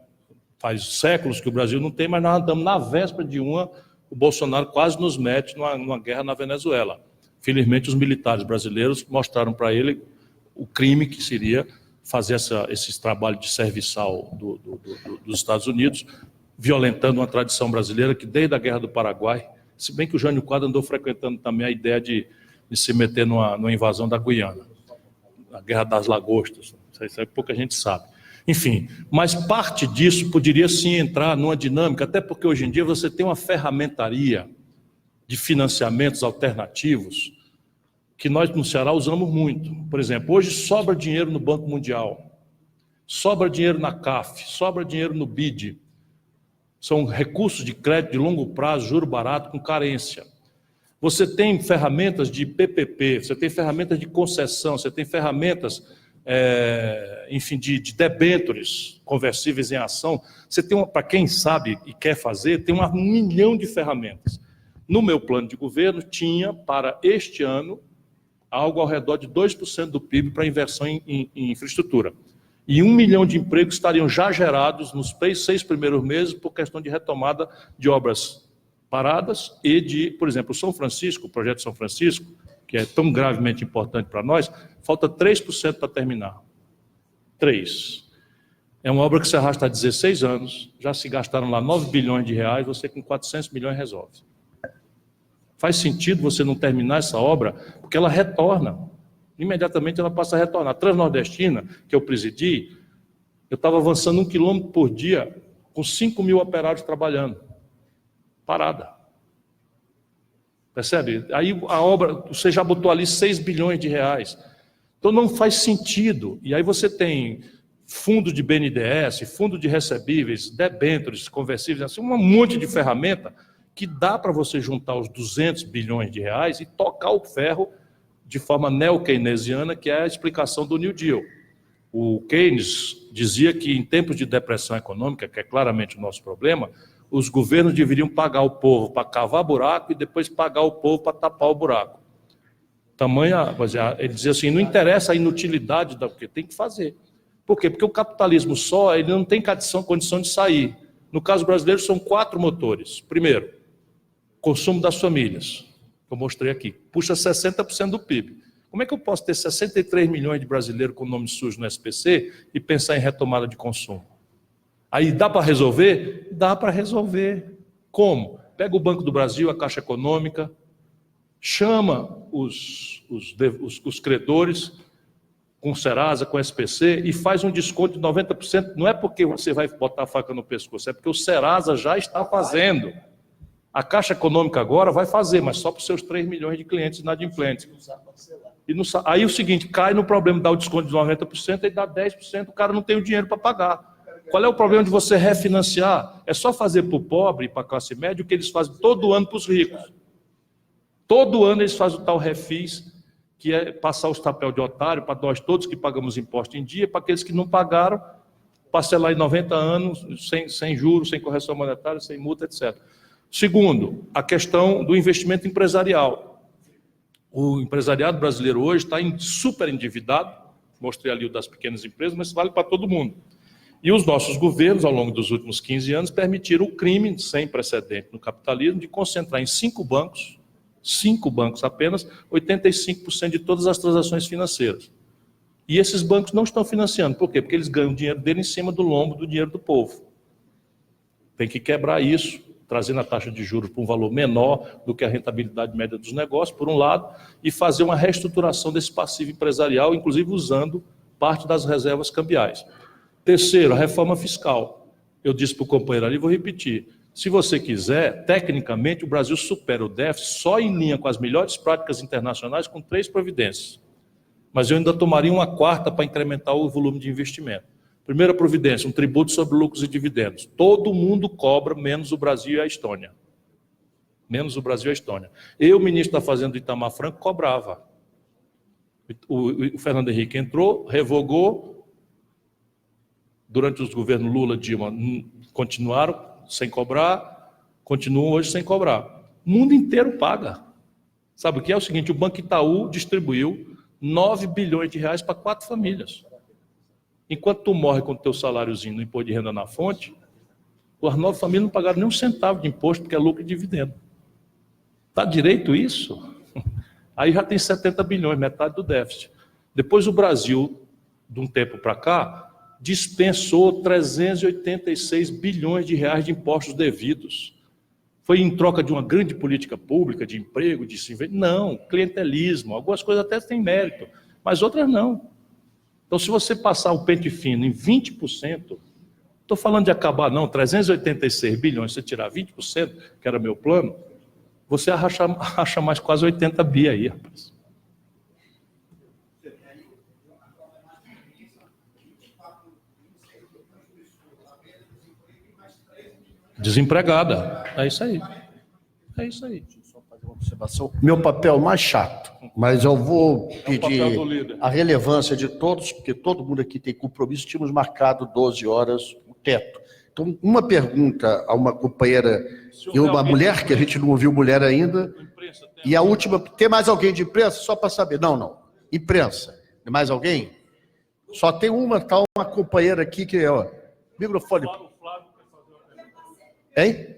Faz séculos que o Brasil não tem, mas nós estamos na véspera de uma, o Bolsonaro quase nos mete numa guerra na Venezuela. Felizmente, os militares brasileiros mostraram para ele o crime que seria fazer esse trabalho de serviçal dos Estados Unidos, violentando uma tradição brasileira que desde a Guerra do Paraguai, se bem que o Jânio Quadros andou frequentando também a ideia de se meter numa invasão da Guiana, a Guerra das Lagostas, isso aí pouca gente sabe. Enfim, mas parte disso poderia sim entrar numa dinâmica, até porque hoje em dia você tem uma ferramentaria de financiamentos alternativos que nós no Ceará usamos muito. Por exemplo, hoje sobra dinheiro no Banco Mundial, sobra dinheiro na CAF, sobra dinheiro no BID. São recursos de crédito de longo prazo, juro barato, com carência. Você tem ferramentas de PPP, você tem ferramentas de concessão, você tem ferramentas, enfim, de debêntures conversíveis em ação. Você tem, para quem sabe e quer fazer, tem 1 milhão de ferramentas. No meu plano de governo, tinha para este ano algo ao redor de 2% do PIB para inversão em infraestrutura. E 1 milhão de empregos estariam já gerados nos 6 primeiros meses por questão de retomada de obras paradas e de, por exemplo, o São Francisco, o projeto São Francisco, que é tão gravemente importante para nós, falta 3% para terminar. 3%. É uma obra que se arrasta há 16 anos, já se gastaram lá 9 bilhões de reais, você com 400 milhões resolve. Faz sentido você não terminar essa obra, porque ela retorna. Imediatamente ela passa a retornar. A Transnordestina, que eu presidi, eu estava avançando 1 quilômetro por dia, com 5 mil operários trabalhando. Parada. Percebe? Aí a obra, você já botou ali 6 bilhões de reais. Então não faz sentido. E aí você tem fundo de BNDES, fundo de recebíveis, debêntures, conversíveis, assim, um monte de ferramenta que dá para você juntar os 200 bilhões de reais e tocar o ferro de forma neo-keynesiana, que é a explicação do New Deal. O Keynes dizia que em tempos de depressão econômica, que é claramente o nosso problema, os governos deveriam pagar o povo para cavar buraco e depois pagar o povo para tapar o buraco. Tamanha, ele dizia assim, não interessa a inutilidade da porque tem que fazer. Por quê? Porque o capitalismo só, ele não tem condição de sair. No caso brasileiro, são 4 motores. Primeiro, consumo das famílias, que eu mostrei aqui, puxa 60% do PIB. Como é que eu posso ter 63 milhões de brasileiros com nome sujo no SPC e pensar em retomada de consumo? Aí dá para resolver? Dá para resolver. Como? Pega o Banco do Brasil, a Caixa Econômica, chama os credores com o Serasa, com o SPC e faz um desconto de 90%. Não é porque você vai botar a faca no pescoço, é porque o Serasa já está fazendo. A Caixa Econômica agora vai fazer, mas só para os seus 3 milhões de clientes inadimplentes. Aí o seguinte, cai no problema de dar o desconto de 90% e dá 10%, o cara não tem o dinheiro para pagar. Qual é o problema de você refinanciar? É só fazer para o pobre e para a classe média o que eles fazem todo ano para os ricos. Todo ano eles fazem o tal refis, que é passar os papéis de otário para nós todos que pagamos imposto em dia, para aqueles que não pagaram, parcelar em 90 anos, sem juros, sem correção monetária, sem multa, etc. Segundo, a questão do investimento empresarial. O empresariado brasileiro hoje está super endividado, mostrei ali o das pequenas empresas, mas vale para todo mundo. E os nossos governos, ao longo dos últimos 15 anos, permitiram o crime sem precedente no capitalismo de concentrar em 5 bancos apenas, 85% de todas as transações financeiras. E esses bancos não estão financiando. Por quê? Porque eles ganham o dinheiro dele em cima do lombo do dinheiro do povo. Tem que quebrar isso, trazendo a taxa de juros para um valor menor do que a rentabilidade média dos negócios, por um lado, e fazer uma reestruturação desse passivo empresarial, inclusive usando parte das reservas cambiais. Terceiro, a reforma fiscal. Eu disse para o companheiro ali, vou repetir. Se você quiser, tecnicamente, o Brasil supera o déficit só em linha com as melhores práticas internacionais com 3 providências. Mas eu ainda tomaria uma 4ª para incrementar o volume de investimento. Primeira providência, um tributo sobre lucros e dividendos. Todo mundo cobra, menos o Brasil e a Estônia. Menos o Brasil e a Estônia. Eu, ministro da Fazenda do Itamar Franco, cobrava. O Fernando Henrique entrou, revogou. Durante os governos Lula e Dilma, continuaram sem cobrar, continuam hoje sem cobrar. O mundo inteiro paga. Sabe o que é? O seguinte, o Banco Itaú distribuiu 9 bilhões de reais para 4 famílias. Enquanto tu morre com o teu saláriozinho no imposto de renda na fonte, as 9 famílias não pagaram nem um centavo de imposto, porque é lucro e dividendo. Está direito isso? Aí já tem 70 bilhões, metade do déficit. Depois o Brasil, de um tempo para cá, dispensou 386 bilhões de reais de impostos devidos. Foi em troca de uma grande política pública, de emprego, de investimento? Não, clientelismo. Algumas coisas até têm mérito, mas outras não. Então, se você passar o pente fino em 20%, estou falando de acabar não, 386 bilhões, se você tirar 20%, que era meu plano, você acha mais quase 80 bi aí, rapaz. Desempregada. É isso aí. É isso aí. Só fazer uma observação. Meu papel mais chato, mas eu vou pedir a relevância de todos, porque todo mundo aqui tem compromisso. Tínhamos marcado 12 horas o teto. Então, uma pergunta a uma companheira e uma mulher, que a gente não ouviu mulher ainda. E a última, tem mais alguém de imprensa? Só para saber. Não. Imprensa. Tem mais alguém? Só tem uma companheira aqui que é, ó, microfone. Hein?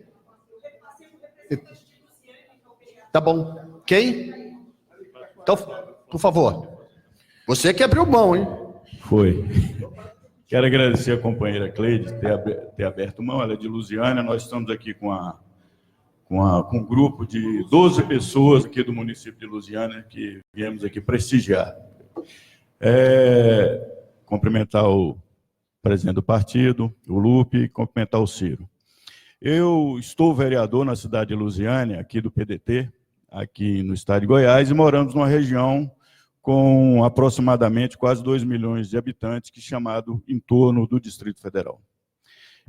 Tá bom. Quem? Então, por favor. Você que abriu mão, hein? Foi. Quero agradecer a companheira Cleide ter aberto mão. Ela é de Lusiânia. Nós estamos aqui com um grupo de 12 pessoas aqui do município de Lusiânia que viemos aqui prestigiar. Cumprimentar o presidente do partido, o Lupe, e cumprimentar o Ciro. Eu estou vereador na cidade de Lusiânia, aqui do PDT, aqui no estado de Goiás, e moramos numa região com aproximadamente quase 2 milhões de habitantes, que é chamado em torno do Distrito Federal.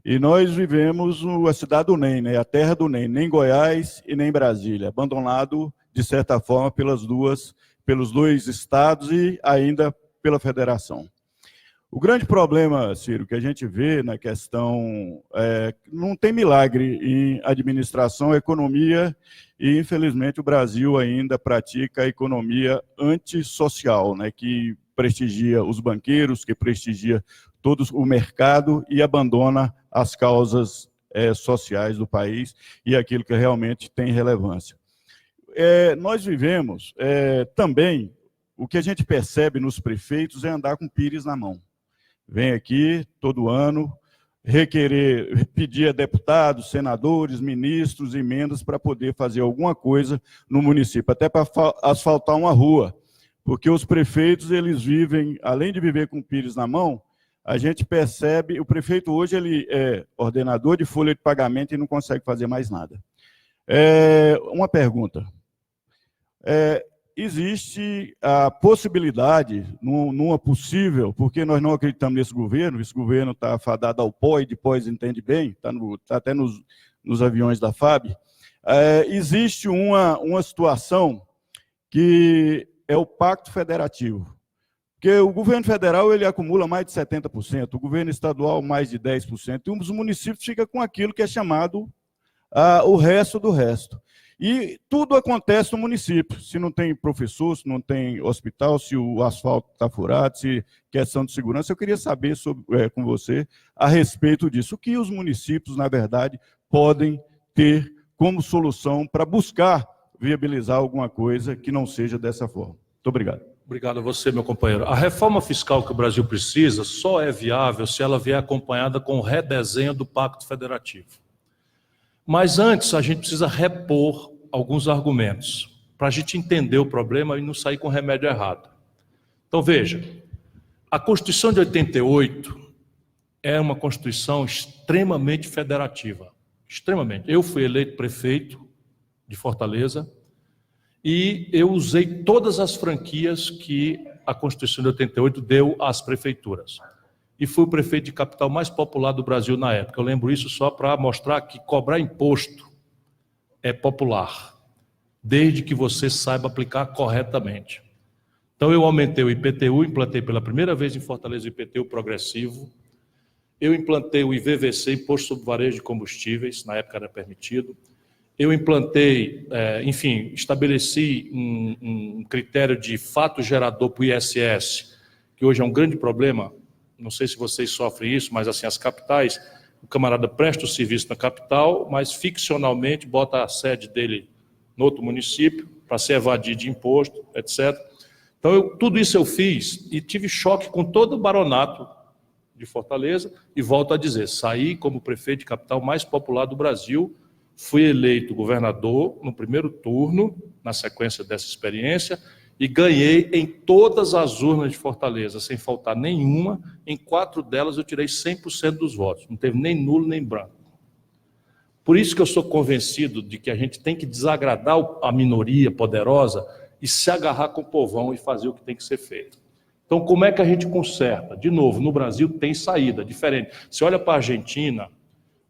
E nós vivemos a cidade do NEM, né? A terra do NEM, nem Goiás e nem Brasília, abandonado, de certa forma, pelos 2 estados e ainda pela federação. O grande problema, Ciro, que a gente vê na questão, não tem milagre em administração, economia, e infelizmente o Brasil ainda pratica a economia antissocial, né, que prestigia os banqueiros, que prestigia todo o mercado e abandona as causas sociais do país e aquilo que realmente tem relevância. Nós vivemos também, o que a gente percebe nos prefeitos é andar com pires na mão. Vem aqui todo ano pedir a deputados, senadores, ministros, emendas para poder fazer alguma coisa no município, até para asfaltar uma rua, porque os prefeitos, eles vivem, além de viver com pires na mão, a gente percebe, o prefeito hoje ele é ordenador de folha de pagamento e não consegue fazer mais nada. Uma pergunta. Existe a possibilidade, numa possível, porque nós não acreditamos nesse governo, esse governo está fadado ao pó e de pós entende bem, está até nos aviões da FAB, existe uma situação que é o pacto federativo. Porque o governo federal ele acumula mais de 70%, o governo estadual mais de 10%, e os municípios ficam com aquilo que é chamado o resto do resto. E tudo acontece no município, se não tem professor, se não tem hospital, se o asfalto está furado, se questão de segurança. Eu queria saber com você a respeito disso. O que os municípios, na verdade, podem ter como solução para buscar viabilizar alguma coisa que não seja dessa forma. Muito obrigado. Obrigado a você, meu companheiro. A reforma fiscal que o Brasil precisa só é viável se ela vier acompanhada com o redesenho do Pacto Federativo. Mas antes, a gente precisa repor alguns argumentos, para a gente entender o problema e não sair com o remédio errado. Então, veja, a Constituição de 88 é uma Constituição extremamente federativa. Extremamente. Eu fui eleito prefeito de Fortaleza, e eu usei todas as franquias que a Constituição de 88 deu às prefeituras. E fui o prefeito de capital mais popular do Brasil na época. Eu lembro isso só para mostrar que cobrar imposto é popular, desde que você saiba aplicar corretamente. Então eu aumentei o IPTU, implantei pela primeira vez em Fortaleza o IPTU progressivo, eu implantei o IVVC, Imposto sobre Varejo de Combustíveis, na época era permitido, eu implantei, enfim, estabeleci um critério de fato gerador para o ISS, que hoje é um grande problema, não sei se vocês sofrem isso, mas assim, as capitais, o camarada presta o serviço na capital, mas ficcionalmente bota a sede dele no outro município, para se evadir de imposto, etc. Então, tudo isso eu fiz e tive choque com todo o baronato de Fortaleza, e volto a dizer, saí como prefeito de capital mais popular do Brasil, fui eleito governador no primeiro turno, na sequência dessa experiência, e ganhei em todas as urnas de Fortaleza, sem faltar nenhuma. Em 4 delas eu tirei 100% dos votos, não teve nem nulo nem branco. Por isso que eu sou convencido de que a gente tem que desagradar a minoria poderosa e se agarrar com o povão e fazer o que tem que ser feito. Então, como é que a gente conserta? De novo, no Brasil tem saída diferente. Você olha para a Argentina,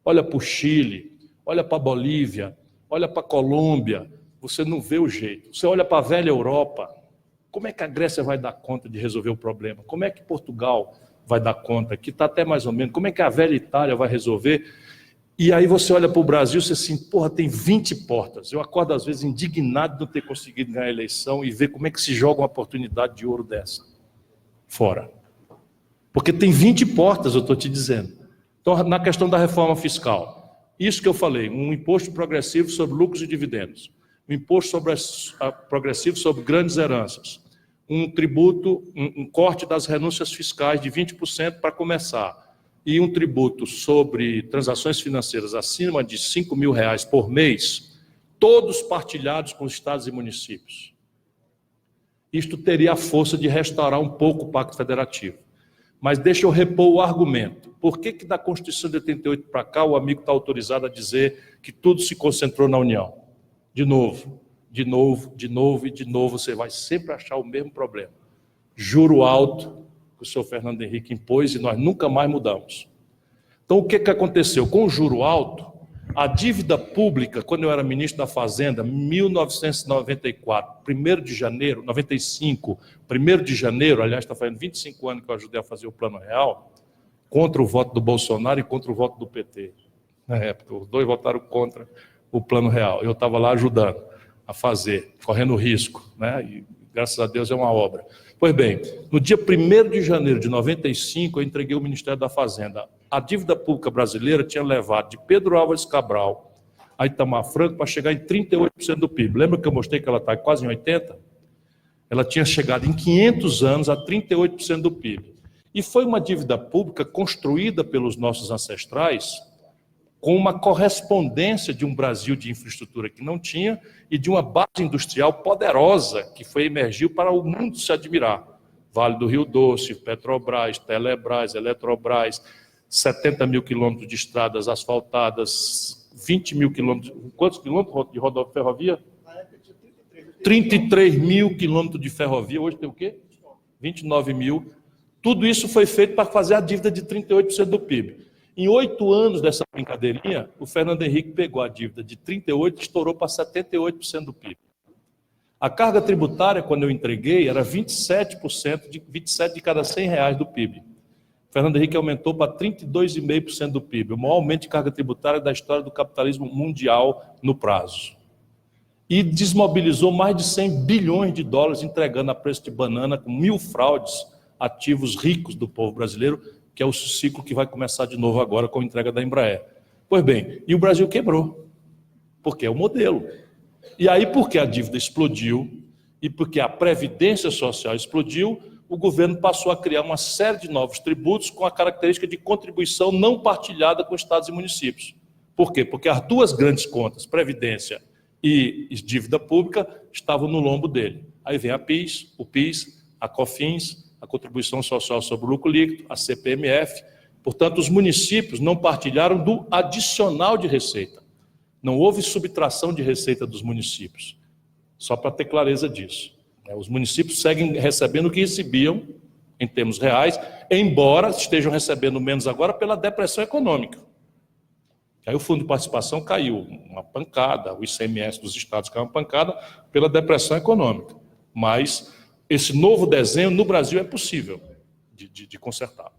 olha para o Chile, olha para a Bolívia, olha para a Colômbia, você não vê o jeito. Você olha para a velha Europa, como é que a Grécia vai dar conta de resolver o problema? Como é que Portugal vai dar conta? Que está até mais ou menos. Como é que a velha Itália vai resolver? E aí você olha para o Brasil e você assim, porra, tem 20 portas. Eu acordo às vezes indignado de não ter conseguido ganhar a eleição e ver como é que se joga uma oportunidade de ouro dessa fora. Porque tem 20 portas, eu estou te dizendo. Então, na questão da reforma fiscal, isso que eu falei, um imposto progressivo sobre lucros e dividendos, um imposto progressivo sobre grandes heranças, um tributo, um corte das renúncias fiscais de 20% para começar, e um tributo sobre transações financeiras acima de R$5.000 por mês, todos partilhados com os estados e municípios. Isto teria a força de restaurar um pouco o Pacto Federativo. Mas deixa eu repor o argumento. Por que da Constituição de 88 para cá o amigo está autorizado a dizer que tudo se concentrou na União? De novo, você vai sempre achar o mesmo problema. Juro alto que o senhor Fernando Henrique impôs e nós nunca mais mudamos. Então, o que aconteceu? Com o juro alto, A dívida pública, quando eu era ministro da Fazenda, 1994, 1º de janeiro, 95, 1º de janeiro, aliás, está fazendo 25 anos que eu ajudei a fazer o Plano Real, contra o voto do Bolsonaro e contra o voto do PT. Na época, os dois votaram contra o Plano Real. Eu estava lá ajudando a fazer, correndo risco, né? E graças a Deus é uma obra. Pois bem, no dia 1º de janeiro de 95, eu entreguei o Ministério da Fazenda. A dívida pública brasileira tinha levado de Pedro Álvares Cabral a Itamar Franco para chegar em 38% do PIB. Lembra que eu mostrei que ela está quase em 80%? Ela tinha chegado em 500 anos a 38% do PIB. E foi uma dívida pública construída pelos nossos ancestrais com uma correspondência de um Brasil de infraestrutura que não tinha e de uma base industrial poderosa que emergiu para o mundo se admirar. Vale do Rio Doce, Petrobras, Telebrás, Eletrobras, 70 mil quilômetros de estradas asfaltadas, 20 mil quilômetros, quantos quilômetros de ferrovia? 33 mil quilômetros de ferrovia, hoje tem o quê? 29 mil. Tudo isso foi feito para fazer a dívida de 38% do PIB. Em 8 anos dessa brincadeirinha, o Fernando Henrique pegou a dívida de 38% e estourou para 78% do PIB. A carga tributária, quando eu entreguei, era 27%, 27 de cada R$100 do PIB. O Fernando Henrique aumentou para 32,5% do PIB, o maior aumento de carga tributária da história do capitalismo mundial no prazo. E desmobilizou mais de 100 bilhões de dólares entregando a preço de banana com 1.000 fraudes ativos ricos do povo brasileiro, que é o ciclo que vai começar de novo agora com a entrega da Embraer. Pois bem, e o Brasil quebrou, porque é o modelo. E aí, porque a dívida explodiu e porque a previdência social explodiu, o governo passou a criar uma série de novos tributos com a característica de contribuição não partilhada com estados e municípios. Por quê? Porque as duas grandes contas, previdência e dívida pública, estavam no lombo dele. Aí vem a PIS, o PIS, a COFINS, a contribuição social sobre o lucro líquido, a CPMF. Portanto, os municípios não partilharam do adicional de receita. Não houve subtração de receita dos municípios. Só para ter clareza disso. Os municípios seguem recebendo o que recebiam em termos reais, embora estejam recebendo menos agora pela depressão econômica. Aí o fundo de participação caiu, uma pancada, o ICMS dos estados caiu uma pancada pela depressão econômica. Mas esse novo desenho no Brasil é possível de consertar.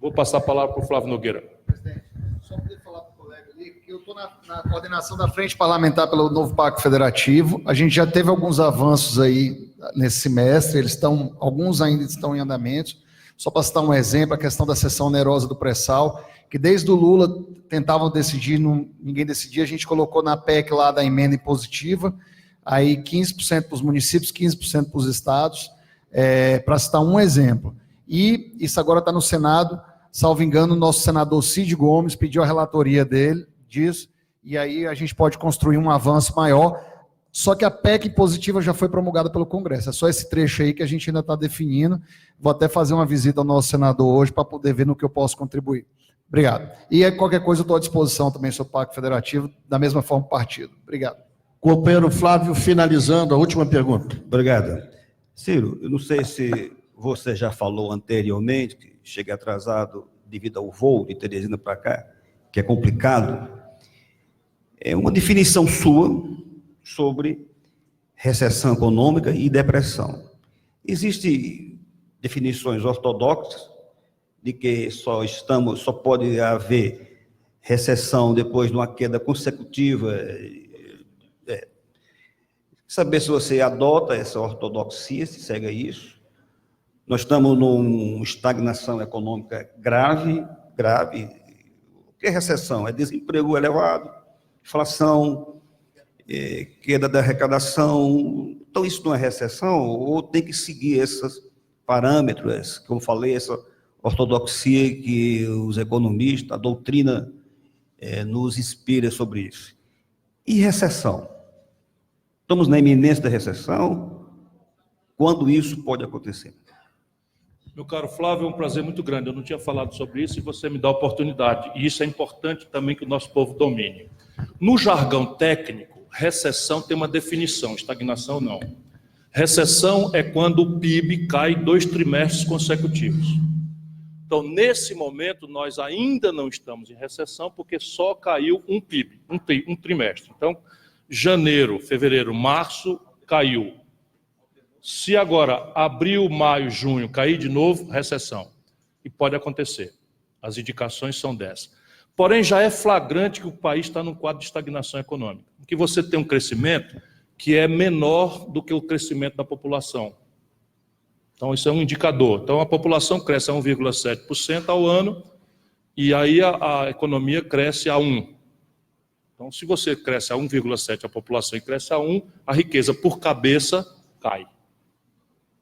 Vou passar a palavra para o Flávio Nogueira. Presidente, só poder falar para o colega ali, que eu estou na coordenação da Frente Parlamentar pelo Novo Pacto Federativo. A gente já teve alguns avanços aí nesse semestre, alguns ainda estão em andamento. Só para citar um exemplo, a questão da cessão onerosa do pré-sal, que desde o Lula tentavam decidir, ninguém decidia, a gente colocou na PEC lá da emenda impositiva, aí 15% para os municípios, 15% para os estados, para citar um exemplo. E isso agora está no Senado, salvo engano, o nosso senador Cid Gomes pediu a relatoria disso, e aí a gente pode construir um avanço maior, só que a PEC impositiva já foi promulgada pelo Congresso, é só esse trecho aí que a gente ainda está definindo, vou até fazer uma visita ao nosso senador hoje para poder ver no que eu posso contribuir. Obrigado. E qualquer coisa eu estou à disposição também sobre o Pacto Federativo, da mesma forma o partido. Obrigado. Companheiro Flávio, finalizando a última pergunta. Obrigado. Ciro, eu não sei se você já falou anteriormente, que cheguei atrasado devido ao voo de Teresina para cá, que é complicado. É uma definição sua sobre recessão econômica e depressão. Existem definições ortodoxas de que só pode haver recessão depois de uma queda consecutiva. Saber se você adota essa ortodoxia, se segue isso. Nós estamos numa estagnação econômica grave. O que é recessão? É desemprego elevado, inflação, queda da arrecadação. Então, isso não é recessão, ou tem que seguir esses parâmetros, que eu falei, essa ortodoxia que os economistas, a doutrina nos inspira sobre isso. E recessão? Estamos na iminência da recessão? Quando isso pode acontecer? Meu caro Flávio, é um prazer muito grande. Eu não tinha falado sobre isso e você me dá a oportunidade. E isso é importante também que o nosso povo domine. No jargão técnico, recessão tem uma definição, estagnação não. Recessão é quando o PIB cai 2 trimestres consecutivos. Então, nesse momento, nós ainda não estamos em recessão, porque só caiu um PIB, um trimestre. Então, janeiro, fevereiro, março, caiu. Se agora, abril, maio, junho, cair de novo, recessão. E pode acontecer. As indicações são dessas. Porém, já é flagrante que o país está num quadro de estagnação econômica, que você tem um crescimento que é menor do que o crescimento da população. Então, isso é um indicador. Então, a população cresce a 1,7% ao ano, e aí a economia cresce a 1%. Então, se você cresce a 1,7% a população e cresce a 1%, a riqueza por cabeça cai.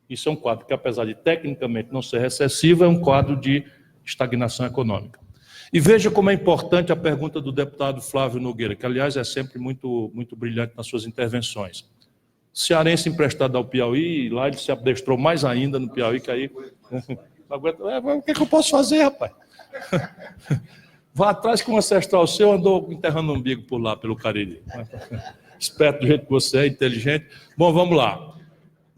Isso é um quadro que, apesar de tecnicamente não ser recessivo, é um quadro de estagnação econômica. E veja como é importante a pergunta do deputado Flávio Nogueira, que, aliás, é sempre muito brilhante nas suas intervenções. Cearense emprestado ao Piauí, e lá ele se adestrou mais ainda no Piauí, que aí... o que eu posso fazer, rapaz? Vá atrás que um ancestral seu andou enterrando umbigo por lá, pelo Cariri. Esperto do jeito que você é, inteligente. Bom, vamos lá.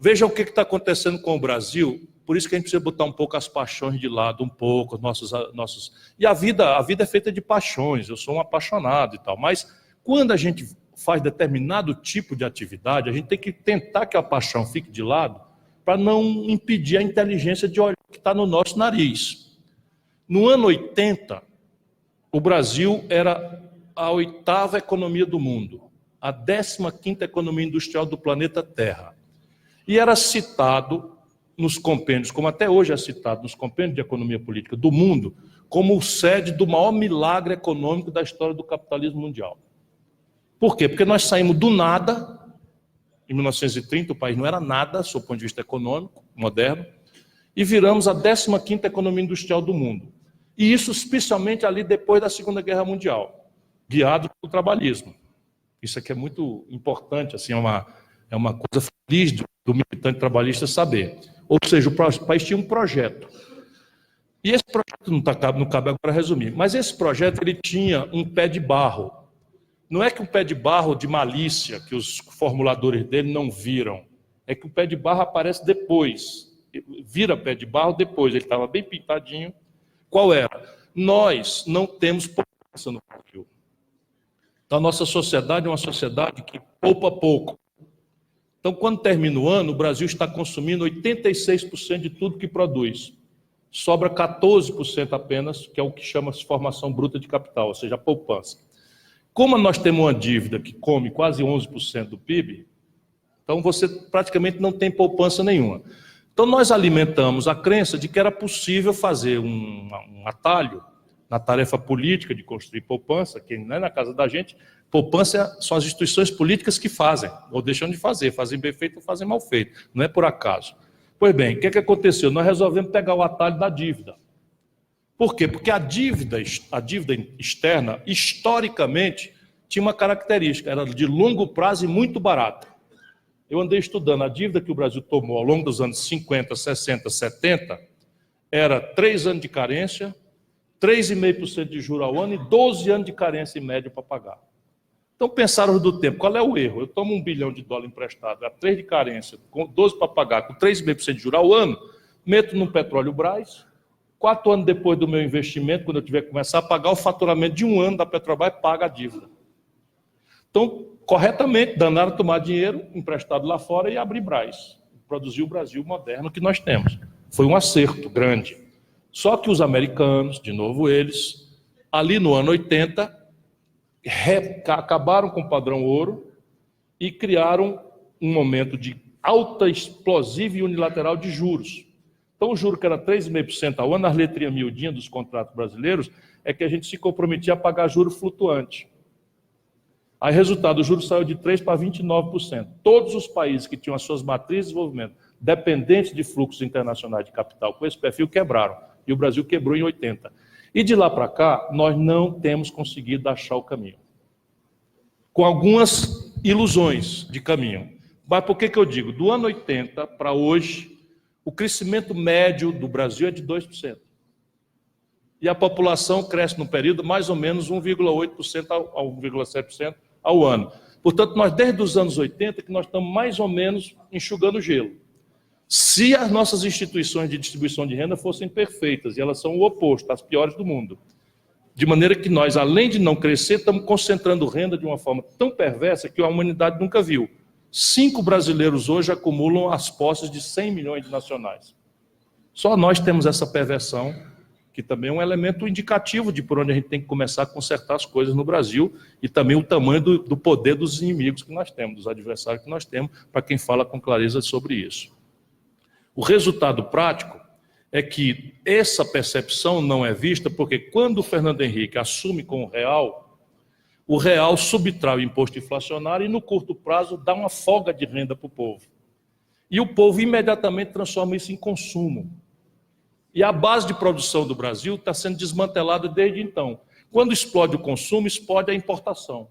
Veja o que está acontecendo com o Brasil. Por isso que a gente precisa botar um pouco as paixões de lado, um pouco, nossos... E a vida é feita de paixões, eu sou um apaixonado e tal, mas quando a gente faz determinado tipo de atividade, a gente tem que tentar que a paixão fique de lado para não impedir a inteligência de olhar que está no nosso nariz. No ano 80, o Brasil era a 8ª economia do mundo, a 15ª economia industrial do planeta Terra. E era citado nos compêndios, como até hoje é citado nos compêndios de economia política do mundo, como o sede do maior milagre econômico da história do capitalismo mundial. Por quê? Porque nós saímos do nada, em 1930 o país não era nada, sob o ponto de vista econômico, moderno, e viramos a 15ª economia industrial do mundo. E isso especialmente ali depois da Segunda Guerra Mundial, guiado pelo trabalhismo. Isso aqui é muito importante, assim, é uma coisa feliz do militante trabalhista saber. Ou seja, o país tinha um projeto. E esse projeto não cabe agora resumir, mas esse projeto ele tinha um pé de barro. Não é que um pé de barro de malícia, que os formuladores dele não viram, é que o pé de barro aparece depois, vira pé de barro depois, ele estava bem pintadinho. Qual era? Nós não temos poupança no Brasil. Então, a nossa sociedade é uma sociedade que poupa pouco. Então, quando termina o ano, o Brasil está consumindo 86% de tudo que produz. Sobra 14% apenas, que é o que chama de formação bruta de capital, ou seja, a poupança. Como nós temos uma dívida que come quase 11% do PIB, então você praticamente não tem poupança nenhuma. Então, nós alimentamos a crença de que era possível fazer um atalho na tarefa política de construir poupança, que não é na casa da gente. Poupança são as instituições políticas que fazem, ou deixam de fazer, fazem bem feito ou fazem mal feito, não é por acaso. Pois bem, o que aconteceu? Nós resolvemos pegar o atalho da dívida. Por quê? Porque a dívida externa, historicamente, tinha uma característica, era de longo prazo e muito barata. Eu andei estudando a dívida que o Brasil tomou ao longo dos anos 50, 60, 70, era 3 anos de carência, 3,5% de juros ao ano e 12 anos de carência em média para pagar. Então, pensaram do tempo, qual é o erro? Eu tomo $1 bilhão emprestado, a 3 de carência, com 12 para pagar, com 3,5% de juros ao ano, meto no petróleo Brás, 4 anos depois do meu investimento, quando eu tiver que começar a pagar, o faturamento de 1 ano da Petrobras paga a dívida. Então, corretamente, danaram tomar dinheiro emprestado lá fora e abrir Brás, produzir o Brasil moderno que nós temos. Foi um acerto grande. Só que os americanos, de novo eles, ali no ano 80, acabaram com o padrão ouro e criaram um momento de alta, explosiva e unilateral de juros. Então, o juro que era 3,5% ao ano, as letrinhas miudinhas dos contratos brasileiros, é que a gente se comprometia a pagar juro flutuante. Aí, resultado, o juro saiu de 3% para 29%. Todos os países que tinham as suas matrizes de desenvolvimento dependentes de fluxos internacionais de capital com esse perfil quebraram. E o Brasil quebrou em 80. E de lá para cá, nós não temos conseguido achar o caminho. Com algumas ilusões de caminho. Mas por que eu digo? Do ano 80 para hoje, o crescimento médio do Brasil é de 2%. E a população cresce no período mais ou menos 1,8% a 1,7% ao ano. Portanto, nós desde os anos 80 que nós estamos mais ou menos enxugando gelo. Se as nossas instituições de distribuição de renda fossem perfeitas, e elas são o oposto, as piores do mundo. De maneira que nós, além de não crescer, estamos concentrando renda de uma forma tão perversa que a humanidade nunca viu. 5 brasileiros hoje acumulam as posses de 100 milhões de nacionais. Só nós temos essa perversão, que também é um elemento indicativo de por onde a gente tem que começar a consertar as coisas no Brasil, e também o tamanho do poder dos inimigos que nós temos, dos adversários que nós temos, para quem fala com clareza sobre isso. O resultado prático é que essa percepção não é vista porque quando o Fernando Henrique assume com o real subtrai o imposto inflacionário e no curto prazo dá uma folga de renda para o povo. E o povo imediatamente transforma isso em consumo. E a base de produção do Brasil está sendo desmantelada desde então. Quando explode o consumo, explode a importação.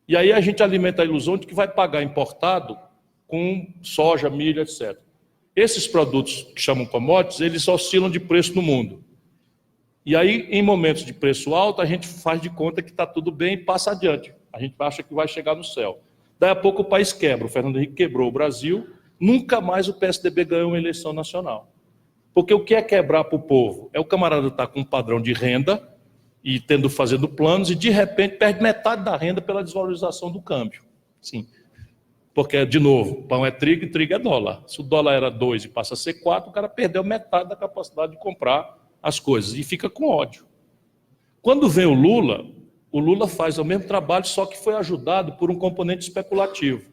E aí a gente alimenta a ilusão de que vai pagar importado com soja, milho, etc. Esses produtos que chamam commodities, eles oscilam de preço no mundo. E aí, em momentos de preço alto, a gente faz de conta que está tudo bem e passa adiante. A gente acha que vai chegar no céu. Daí a pouco o país quebra. O Fernando Henrique quebrou o Brasil. Nunca mais o PSDB ganhou uma eleição nacional. Porque o que é quebrar para o povo? É o camarada estar com um padrão de renda e fazendo planos e, de repente, perde metade da renda pela desvalorização do câmbio. Sim. Porque, de novo, pão é trigo e trigo é dólar. Se o dólar era 2 e passa a ser 4, o cara perdeu metade da capacidade de comprar as coisas e fica com ódio. Quando vem o Lula faz o mesmo trabalho, só que foi ajudado por um componente especulativo.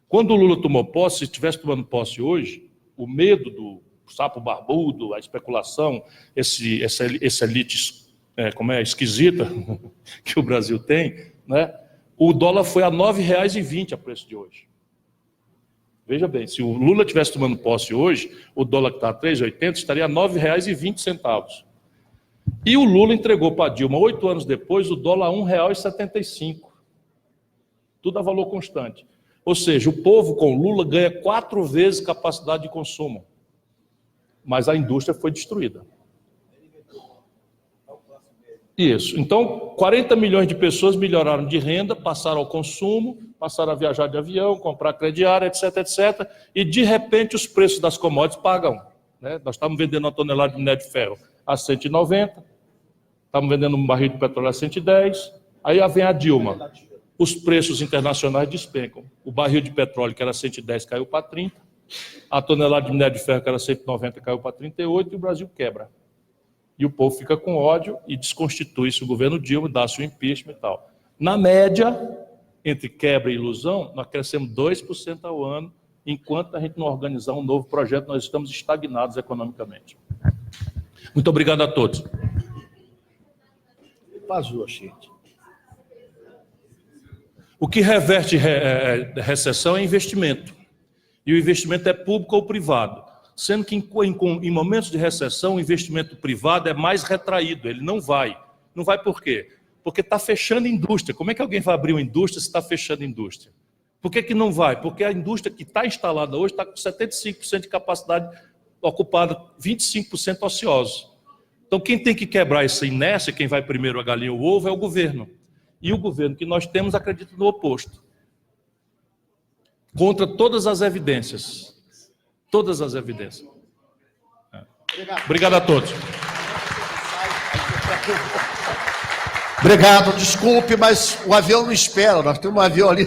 Quando o Lula tomou posse, se estivesse tomando posse hoje, o medo do sapo barbudo, a especulação, essa elite esquisita que o Brasil tem, né? O dólar foi a R$ 9,20 a preço de hoje. Veja bem, se o Lula estivesse tomando posse hoje, o dólar que está a R$ 3,80 estaria a R$ 9,20. E o Lula entregou para a Dilma, 8 anos depois, o dólar a R$ 1,75. Tudo a valor constante. Ou seja, o povo com o Lula ganha 4 vezes capacidade de consumo. Mas a indústria foi destruída. Isso. Então, 40 milhões de pessoas melhoraram de renda, passaram ao consumo, passaram a viajar de avião, comprar crediário, etc, etc. E, de repente, os preços das commodities pagam. Né? Nós estamos vendendo uma tonelada de minério de ferro a 190, estamos vendendo um barril de petróleo a 110, aí vem a Dilma. Os preços internacionais despencam. O barril de petróleo, que era 110, caiu para 30, a tonelada de minério de ferro, que era 190, caiu para 38, e o Brasil quebra. E o povo fica com ódio e desconstitui-se o governo Dilma, dá-se o impeachment e tal. Na média, entre quebra e ilusão, nós crescemos 2% ao ano, enquanto a gente não organizar um novo projeto, nós estamos estagnados economicamente. Muito obrigado a todos. Vazou, gente. O que reverte recessão é investimento. E o investimento é público ou privado. Sendo que em momentos de recessão, o investimento privado é mais retraído, ele não vai. Não vai por quê? Porque está fechando indústria. Como é que alguém vai abrir uma indústria se está fechando indústria? Por que não vai? Porque a indústria que está instalada hoje está com 75% de capacidade ocupada, 25% ociosos. Então, quem tem que quebrar essa inércia, quem vai primeiro a galinha ou o ovo, é o governo. E o governo que nós temos acredita no oposto. Contra todas as evidências. Todas as evidências. Obrigado a todos. Obrigado, desculpe, mas o avião não espera. Nós temos um avião ali